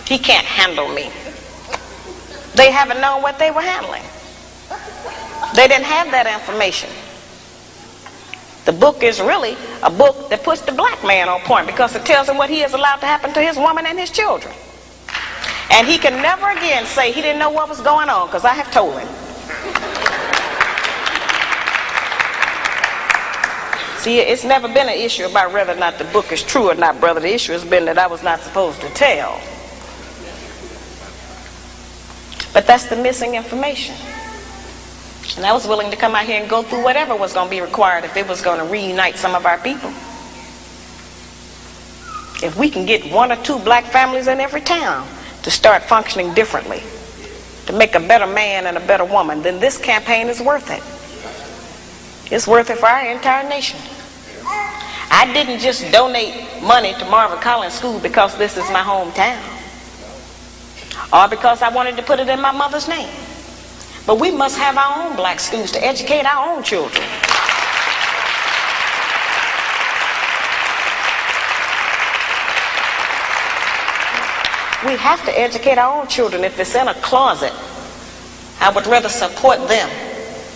He can't handle me. They haven't known what they were handling. They didn't have that information. The book is really a book that puts the black man on point, because it tells him what he has allowed to happen to his woman and his children. And he can never again say he didn't know what was going on, because I have told him. See, it's never been an issue about whether or not the book is true or not, brother. The issue has been that I was not supposed to tell. But that's the missing information. And I was willing to come out here and go through whatever was going to be required if it was going to reunite some of our people. If we can get 1 or 2 black families in every town to start functioning differently, to make a better man and a better woman, then this campaign is worth it. It's worth it for our entire nation. I didn't just donate money to Marvin Collins School because this is my hometown, or because I wanted to put it in my mother's name. But we must have our own black schools to educate our own children. We have to educate our own children. If it's in a closet, I would rather support them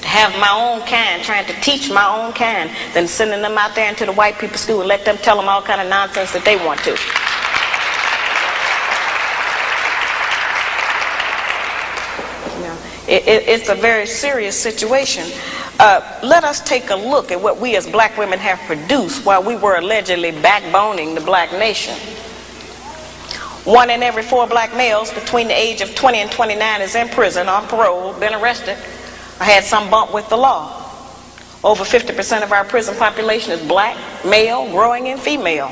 to have my own kind, trying to teach my own kind, than sending them out there into the white people's school and let them tell them all kind of nonsense that they want to. It's a very serious situation. Let us take a look at what we as black women have produced while we were allegedly backboning the black nation. 1 in every 4 black males between the age of 20 and 29 is in prison, on parole, been arrested, or had some bump with the law. Over 50% of our prison population is black, male, growing, and female.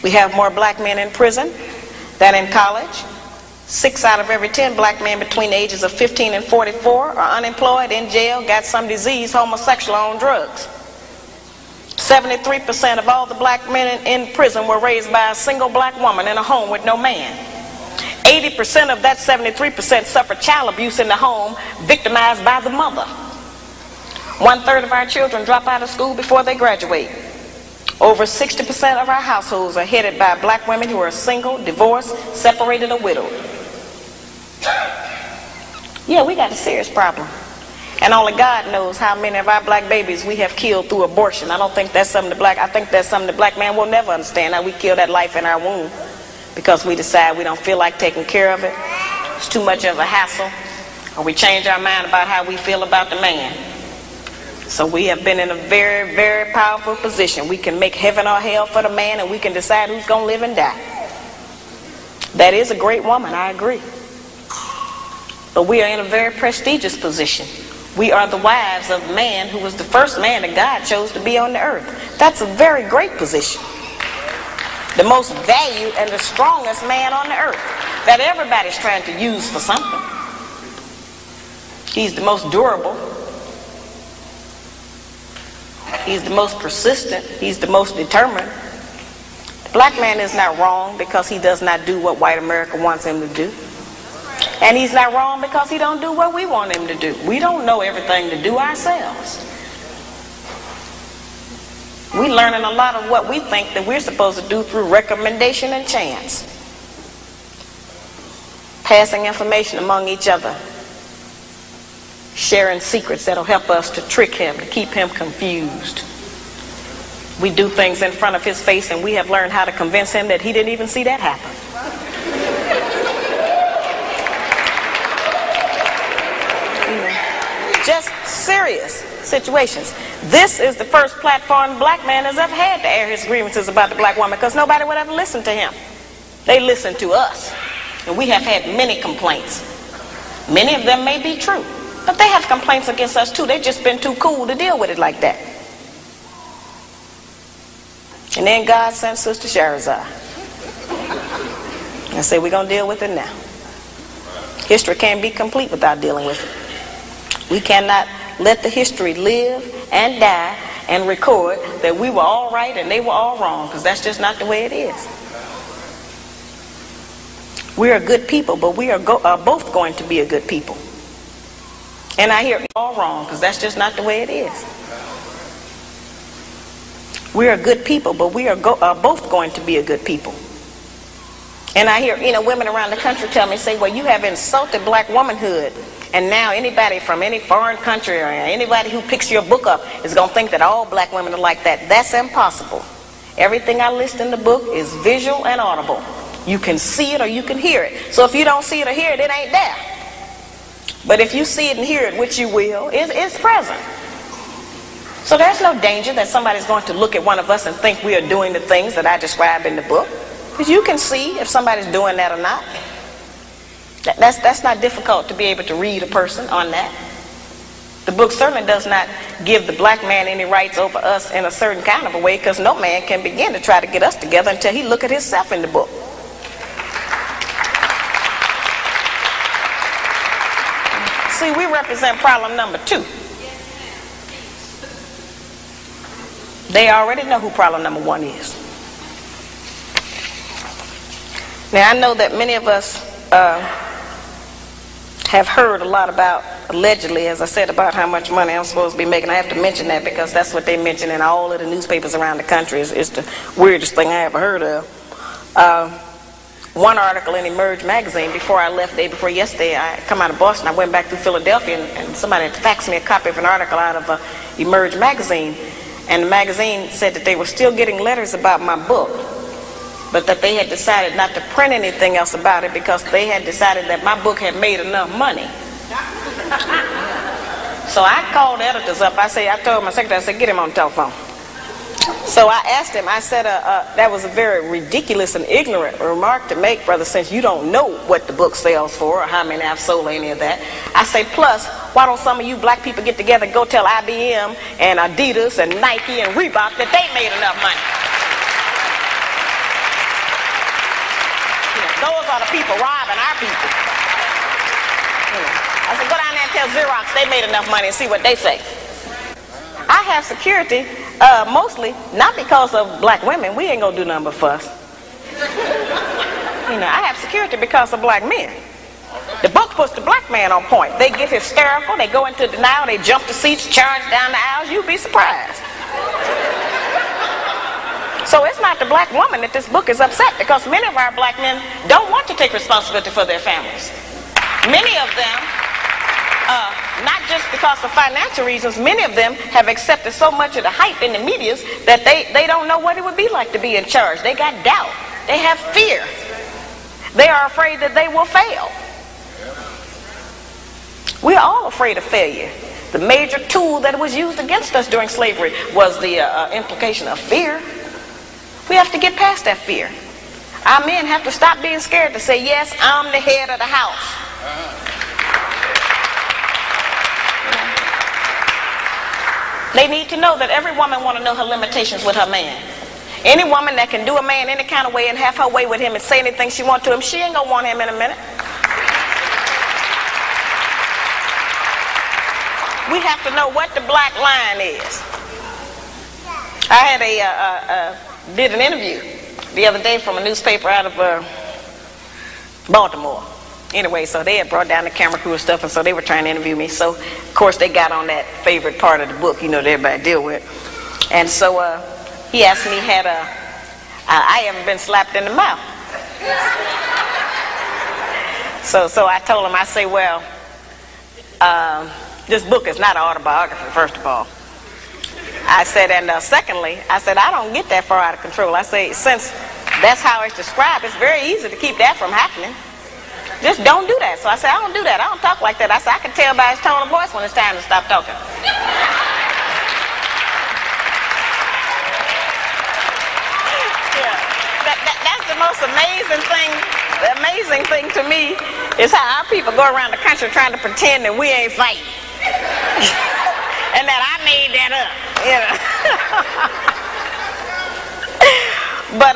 We have more black men in prison than in college. 6 out of every 10 black men between the ages of 15 and 44 are unemployed, in jail, got some disease, homosexual, on drugs. 73% of all the black men in prison were raised by a single black woman in a home with no man. 80% of that 73% suffered child abuse in the home, victimized by the mother. 1/3 of our children drop out of school before they graduate. Over 60% of our households are headed by black women who are single, divorced, separated, or widowed. Yeah, we got a serious problem. And only God knows how many of our black babies we have killed through abortion. I don't think that's something I think that's something the black man will never understand, how we kill that life in our womb because we decide we don't feel like taking care of it. It's too much of a hassle. Or we change our mind about how we feel about the man. So we have been in a very, very powerful position. We can make heaven or hell for the man, and we can decide who's going to live and die. That is a great woman, I agree. But we are in a very prestigious position. We are the wives of man who was the first man that God chose to be on the earth. That's a very great position. The most valued and the strongest man on the earth that everybody's trying to use for something. He's the most durable. He's the most persistent. He's the most determined. The black man is not wrong because he does not do what white America wants him to do. And he's not wrong because he don't do what we want him to do. We don't know everything to do ourselves. We're learning a lot of what we think that we're supposed to do through recommendation and chance. Passing information among each other. Sharing secrets that'll help us to trick him, to keep him confused. We do things in front of his face, and we have learned how to convince him that he didn't even see that happen. Just serious situations. This is the first platform the black man has ever had to air his grievances about the black woman, because nobody would ever listen to him. They listen to us. And we have had many complaints. Many of them may be true. But they have complaints against us too. They've just been too cool to deal with it like that. And then God sent Sister Shahrazad. And said, we're going to deal with it now. History can't be complete without dealing with it. We cannot let the history live and die and record that we were all right and they were all wrong, because that's just not the way it is. We are good people, but we are both going to be a good people. And I hear all wrong, because that's just not the way it is. We are good people, but we are both going to be a good people. And I hear, women around the country tell me, say, well, you have insulted black womanhood. And now anybody from any foreign country or anybody who picks your book up is going to think that all black women are like that. That's impossible. Everything I list in the book is visual and audible. You can see it or you can hear it. So if you don't see it or hear it, it ain't there. But if you see it and hear it, which you will, it's present. So there's no danger that somebody's going to look at one of us and think we are doing the things that I describe in the book. Because you can see if somebody's doing that or not. That's not difficult to be able to read a person on that. The book certainly does not give the black man any rights over us in a certain kind of a way, because no man can begin to try to get us together until he look at himself in the book. See, we represent problem number 2. They already know who problem number 1 is. Now, I know that many of us have heard a lot about, allegedly, as I said, about how much money I'm supposed to be making. I have to mention that because that's what they mention in all of the newspapers around the country. It's the weirdest thing I ever heard of. one article in Emerge magazine before I left day before yesterday. I come out of Boston. I went back through Philadelphia, and somebody had faxed me a copy of an article out of Emerge magazine. And the magazine said that they were still getting letters about my book, but that they had decided not to print anything else about it because they had decided that my book had made enough money. So I called the editors up. I told my secretary, I said, get him on the telephone. So I asked him, I said, that was a very ridiculous and ignorant remark to make, brother, since you don't know what the book sells for or how many I've sold or any of that. I say, plus, why don't some of you black people get together and go tell IBM and Adidas and Nike and Reebok that they made enough money? You know, those are the people robbing our people. You know, I said, go down there and tell Xerox they made enough money and see what they say. I have security, mostly not because of black women. We ain't gonna do nothing but fuss. You know, I have security because of black men. The book puts the black man on point. They get hysterical, they go into denial, they jump the seats, charge down the aisles. You'd be surprised. So it's not the black woman that this book is upset, because many of our black men don't want to take responsibility for their families. Many of them, not just because of financial reasons, many of them have accepted so much of the hype in the media that they don't know what it would be like to be in charge. They got doubt. They have fear. They are afraid that they will fail. We are all afraid of failure. The major tool that was used against us during slavery was the implication of fear. We have to get past that fear. Our men have to stop being scared to say, yes, I'm the head of the house. They need to know that every woman wants to know her limitations with her man. Any woman that can do a man any kind of way and have her way with him and say anything she wants to him, she ain't gonna want him in a minute. We have to know what the black line is. I had did an interview the other day from a newspaper out of Baltimore. Anyway, so they had brought down the camera crew and stuff, and so they were trying to interview me. So, of course, they got on that favorite part of the book, you know, that everybody deal with. And so he asked me, I haven't been slapped in the mouth. So I told him, I say, well, this book is not an autobiography, first of all. I said, and secondly, I said, I don't get that far out of control. I say, since that's how it's described, it's very easy to keep that from happening. Just don't do that. So I said, I don't do that. I don't talk like that. I said, I can tell by his tone of voice when it's time to stop talking. Yeah. That's the most amazing thing. The amazing thing to me is how our people go around the country trying to pretend that we ain't fighting. And that I made that up. You know? But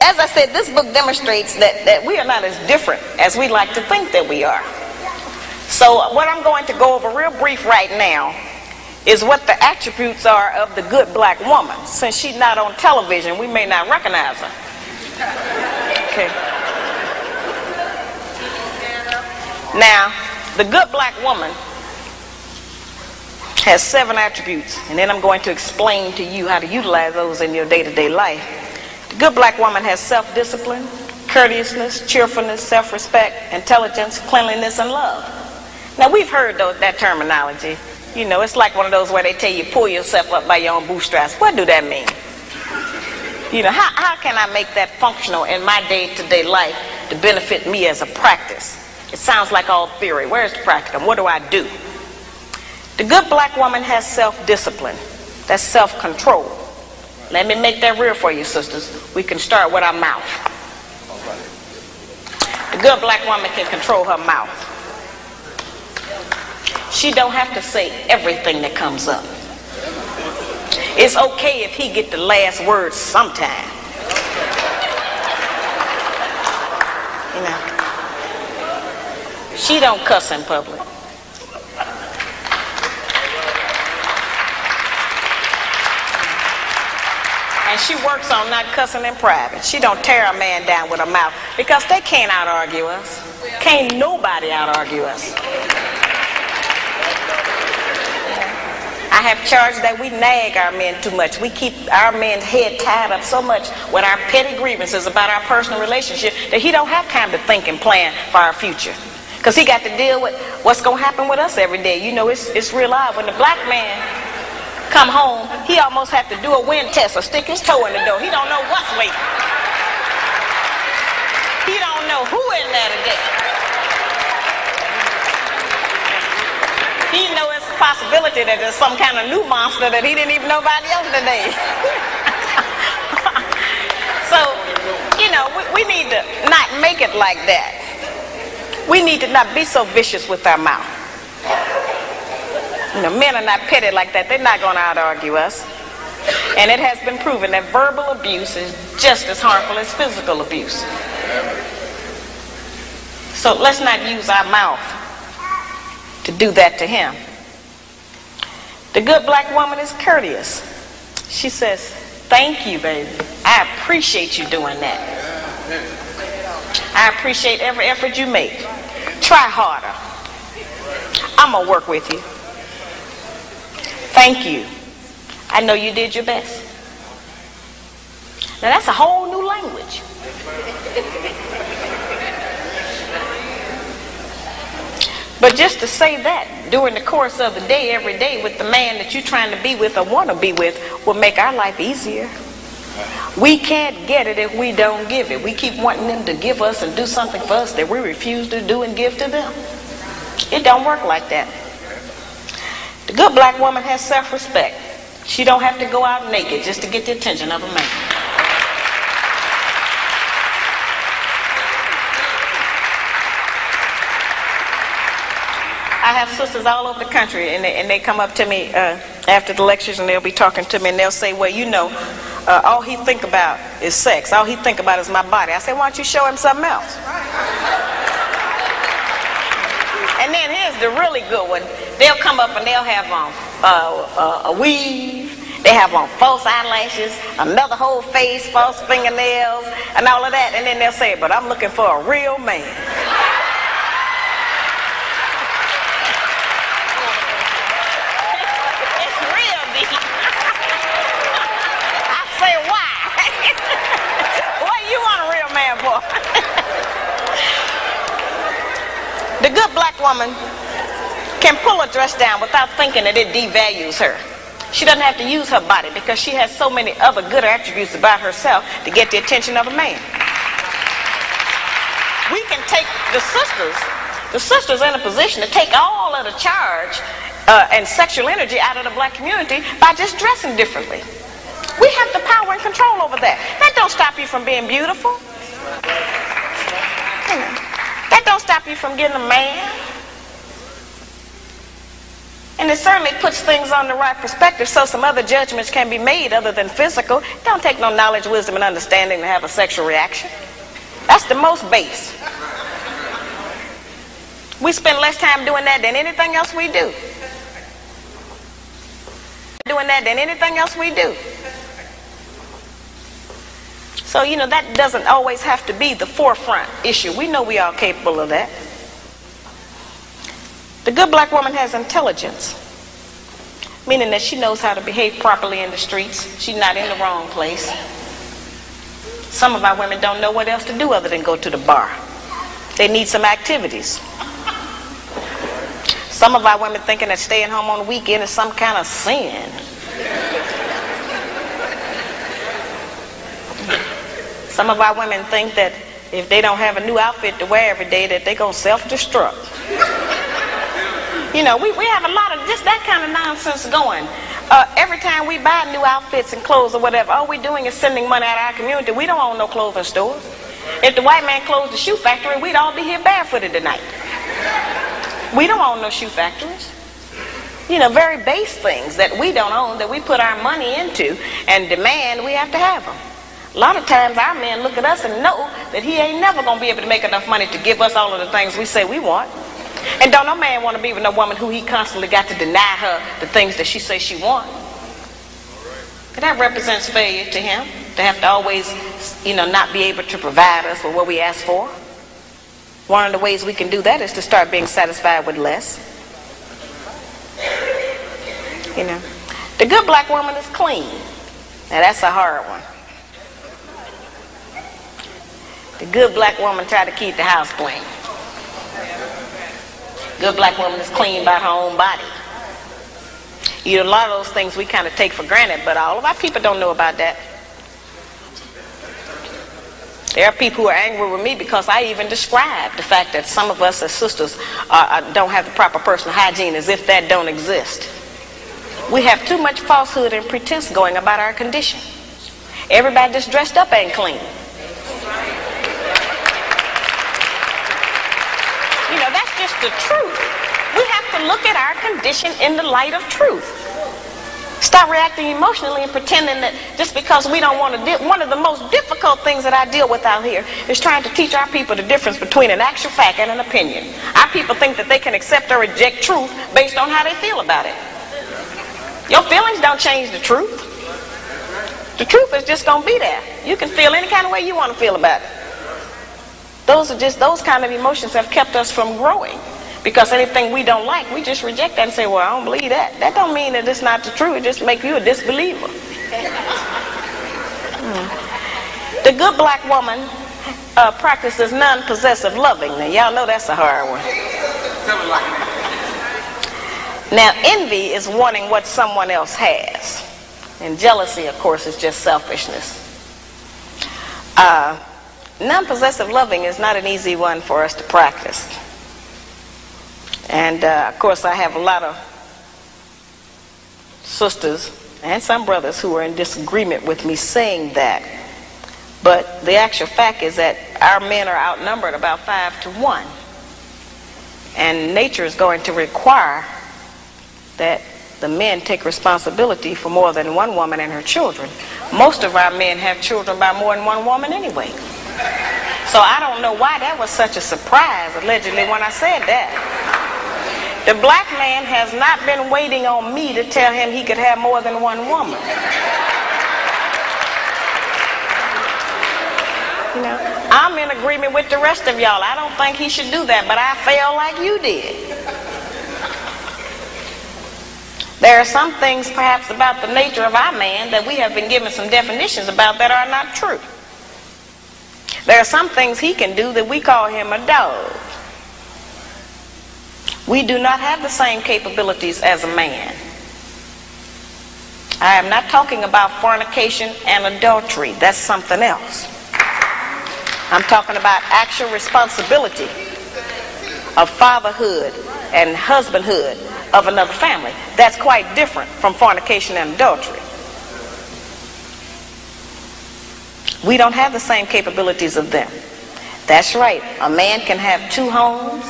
as I said, this book demonstrates that we are not as different as we like to think that we are. So what I'm going to go over real brief right now is what the attributes are of the good black woman. Since she's not on television, we may not recognize her. Okay. Now, the good black woman has 7 attributes, and then I'm going to explain to you how to utilize those in your day-to-day life. The good black woman has self-discipline, courteousness, cheerfulness, self-respect, intelligence, cleanliness, and love. Now, we've heard that terminology. You know, it's like one of those where they tell you pull yourself up by your own bootstraps. What do that mean? You know, how can I make that functional in my day-to-day life to benefit me as a practice? It sounds like all theory. Where's the practicum? What do I do? The good black woman has self-discipline. That's self-control. Let me make that real for you, sisters. We can start with our mouth. The good black woman can control her mouth. She don't have to say everything that comes up. It's okay if he get the last word sometime. You know. She don't cuss in public. And she works on not cussing in private. She don't tear a man down with her mouth, because they can't out-argue us. Can't nobody out-argue us. I have charged that we nag our men too much. We keep our men's head tied up so much with our petty grievances about our personal relationship that he don't have time to think and plan for our future. Because he got to deal with what's going to happen with us every day. You know, it's real odd. When the black man come home, he almost have to do a wind test or stick his toe in the door. He don't know what's waiting. He don't know who in there today. He know it's a possibility that there's some kind of new monster that he didn't even know about yesterday. So, you know, we need to not make it like that. We need to not be so vicious with our mouth. You know, men are not petty like that. They're not going to out-argue us. And it has been proven that verbal abuse is just as harmful as physical abuse. So let's not use our mouth to do that to him. The good black woman is courteous. She says, thank you, baby. I appreciate you doing that. I appreciate every effort you make. Try harder. I'm going to work with you. Thank you. I know you did your best. Now that's a whole new language. But just to say that during the course of the day, every day, with the man that you're trying to be with or want to be with, will make our life easier. We can't get it if we don't give it. We keep wanting them to give us and do something for us that we refuse to do and give to them. It don't work like that. The good black woman has self-respect. She don't have to go out naked just to get the attention of a man. I have sisters all over the country, and they come up to me after the lectures, and they'll be talking to me, and they'll say, well, you know, all he think about is sex. All he think about is my body. I say, why don't you show him something else? And then here's the really good one. They'll come up and they'll have on a weave. They have on false eyelashes, another whole face, false fingernails, and all of that. And then they'll say, but I'm looking for a real man. It's real deep. I say, why? What do you want a real man for? The good black woman can pull a dress down without thinking that it devalues her. She doesn't have to use her body because she has so many other good attributes about herself to get the attention of a man. We can take the sisters in a position to take all of the charge and sexual energy out of the black community by just dressing differently. We have the power and control over that. That don't stop you from being beautiful. That don't stop you from getting a man. And it certainly puts things on the right perspective so some other judgments can be made other than physical. It don't take no knowledge, wisdom, and understanding to have a sexual reaction. That's the most base. We spend less time doing that than anything else we do. So, you know, that doesn't always have to be the forefront issue. We know we are capable of that. The good black woman has intelligence, meaning that she knows how to behave properly in the streets. She's not in the wrong place. Some of our women don't know what else to do other than go to the bar. They need some activities. Some of our women thinking that staying home on the weekend is some kind of sin. Some of our women think that if they don't have a new outfit to wear every day, that they're going to self-destruct. You know, we have a lot of just that kind of nonsense going. Every time we buy new outfits and clothes or whatever, all we're doing is sending money out of our community. We don't own no clothing stores. If the white man closed the shoe factory, we'd all be here barefooted tonight. We don't own no shoe factories. You know, very base things that we don't own, that we put our money into and demand we have to have them. A lot of times our men look at us and know that he ain't never going to be able to make enough money to give us all of the things we say we want. And don't no man want to be with no woman who he constantly got to deny her the things that she says she wants. And that represents failure to him, to have to always, you know, not be able to provide us with what we ask for. One of the ways we can do that is to start being satisfied with less. You know, the good black woman is clean. Now that's a hard one. The good black woman try to keep the house clean. Good black woman is clean by her own body. You know, a lot of those things we kind of take for granted, but all of our people don't know about that. There are people who are angry with me because I even describe the fact that some of us as sisters don't have the proper personal hygiene, as if that don't exist. We have too much falsehood and pretense going about our condition. Everybody that's dressed up ain't clean. You know, that's just the truth. We have to look at our condition in the light of truth. Stop reacting emotionally and pretending that just because we don't want to deal. One of the most difficult things that I deal with out here is trying to teach our people the difference between an actual fact and an opinion. Our people think that they can accept or reject truth based on how they feel about it. Your feelings don't change the truth. The truth is just going to be there. You can feel any kind of way you want to feel about it. Those kind of emotions have kept us from growing. Because anything we don't like, we just reject that and say, well, I don't believe that. That don't mean that it's not the truth. It just makes you a disbeliever. The good black woman practices non-possessive loving. Now, y'all know that's a hard one. Now, envy is wanting what someone else has. And jealousy, of course, is just selfishness. Non-possessive loving is not an easy one for us to practice. And of course I have a lot of sisters and some brothers who are in disagreement with me saying that. But the actual fact is that our men are outnumbered about 5 to 1. And nature is going to require that the men take responsibility for more than one woman and her children. Most of our men have children by more than one woman anyway. So I don't know why that was such a surprise, allegedly, when I said that. The black man has not been waiting on me to tell him he could have more than one woman. You know, I'm in agreement with the rest of y'all. I don't think he should do that, but I feel like you did. There are some things perhaps about the nature of our man that we have been given some definitions about that are not true. There are some things he can do that we call him a dog. We do not have the same capabilities as a man. I am not talking about fornication and adultery. That's something else. I'm talking about actual responsibility of fatherhood and husbandhood of another family. That's quite different from fornication and adultery. We don't have the same capabilities of them. That's right. A man can have 2 homes,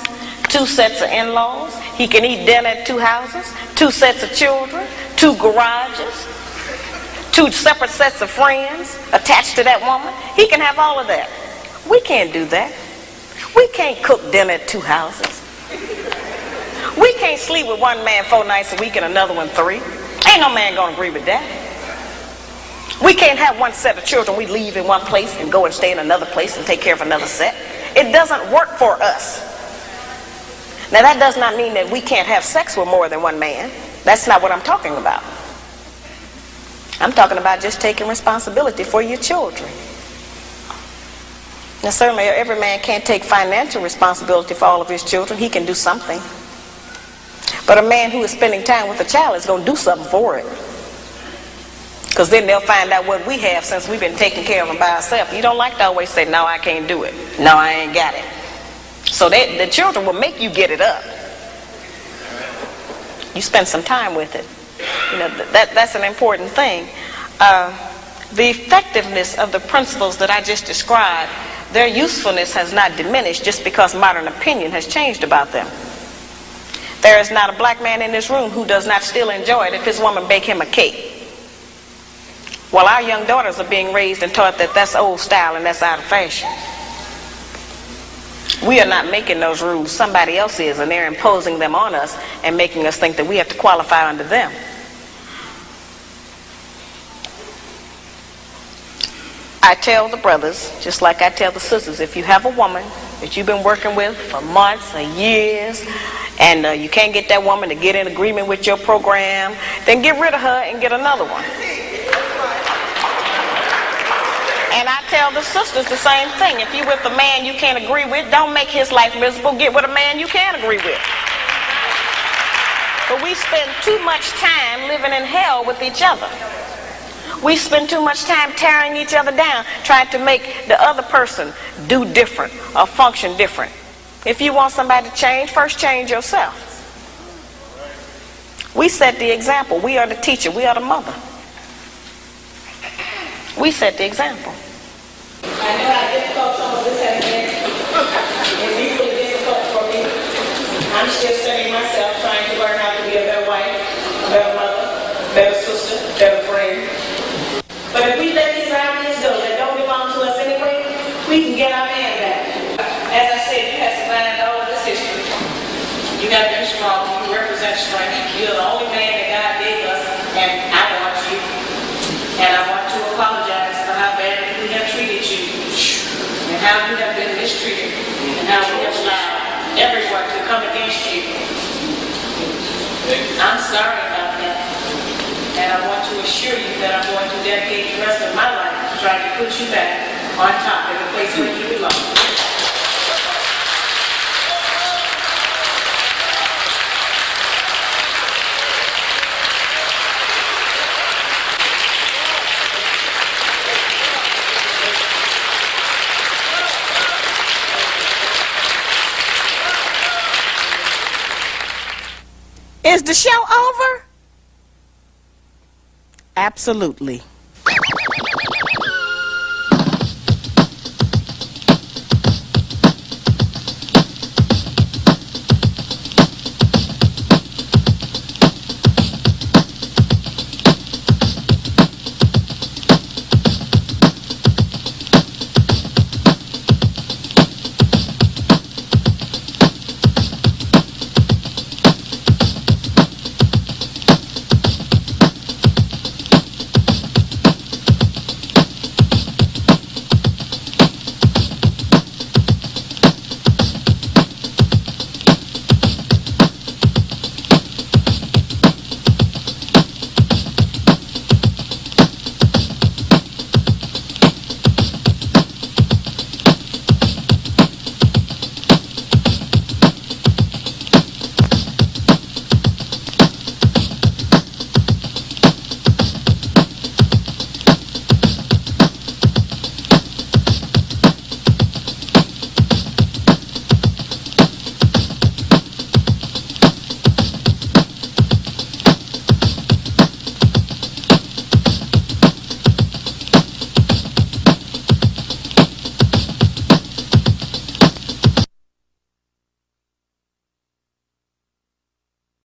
2 sets of in-laws. He can eat dinner at 2 houses, 2 sets of children, 2 garages, 2 separate sets of friends attached to that woman. He can have all of that. We can't do that. We can't cook dinner at 2 houses. We can't sleep with one man 4 nights a week and another one 3. Ain't no man gonna agree with that. We can't have one set of children we leave in one place and go and stay in another place and take care of another set. It doesn't work for us. Now that does not mean that we can't have sex with more than one man. That's not what I'm talking about. I'm talking about just taking responsibility for your children. Now certainly every man can't take financial responsibility for all of his children. He can do something. But a man who is spending time with a child is going to do something for it. Because then they'll find out what we have since we've been taking care of them by ourselves. You don't like to always say, no, I can't do it. No, I ain't got it. So the children will make you get it up. You spend some time with it. You know, that's an important thing. The effectiveness of the principles that I just described, their usefulness has not diminished just because modern opinion has changed about them. There is not a black man in this room who does not still enjoy it if his woman bake him a cake. Well, our young daughters are being raised and taught that that's old style and that's out of fashion. We are not making those rules. Somebody else is, and they're imposing them on us and making us think that we have to qualify under them. I tell the brothers, just like I tell the sisters, if you have a woman that you've been working with for months or years, and you can't get that woman to get in agreement with your program, then get rid of her and get another one. And I tell the sisters the same thing. If you're with a man you can't agree with, don't make his life miserable. Get with a man you can agree with. But we spend too much time living in hell with each other. We spend too much time tearing each other down, trying to make the other person do different or function different. If you want somebody to change, first change yourself. We set the example. We are the teacher. We are the mother. We set the example. I know how difficult some of this has been. It's equally difficult for me. I'm still studying myself, trying to learn how to be a better wife, a better mother, a better sister, a better friend. But if we let these ideas go that don't belong to us anyway, we can get our man back. As I said, you have survived all of this history. You got to be strong. You represent strength. You're the only man that God gave us, and I want you. And I want to apologize for how badly we have treated you, and how you have been mistreated, and how we have allowed everyone to come against you. I'm sorry about that. And I want to assure you that I'm going to dedicate the rest of my life to trying to put you back on top in the place where you belong. Is the show over? Absolutely.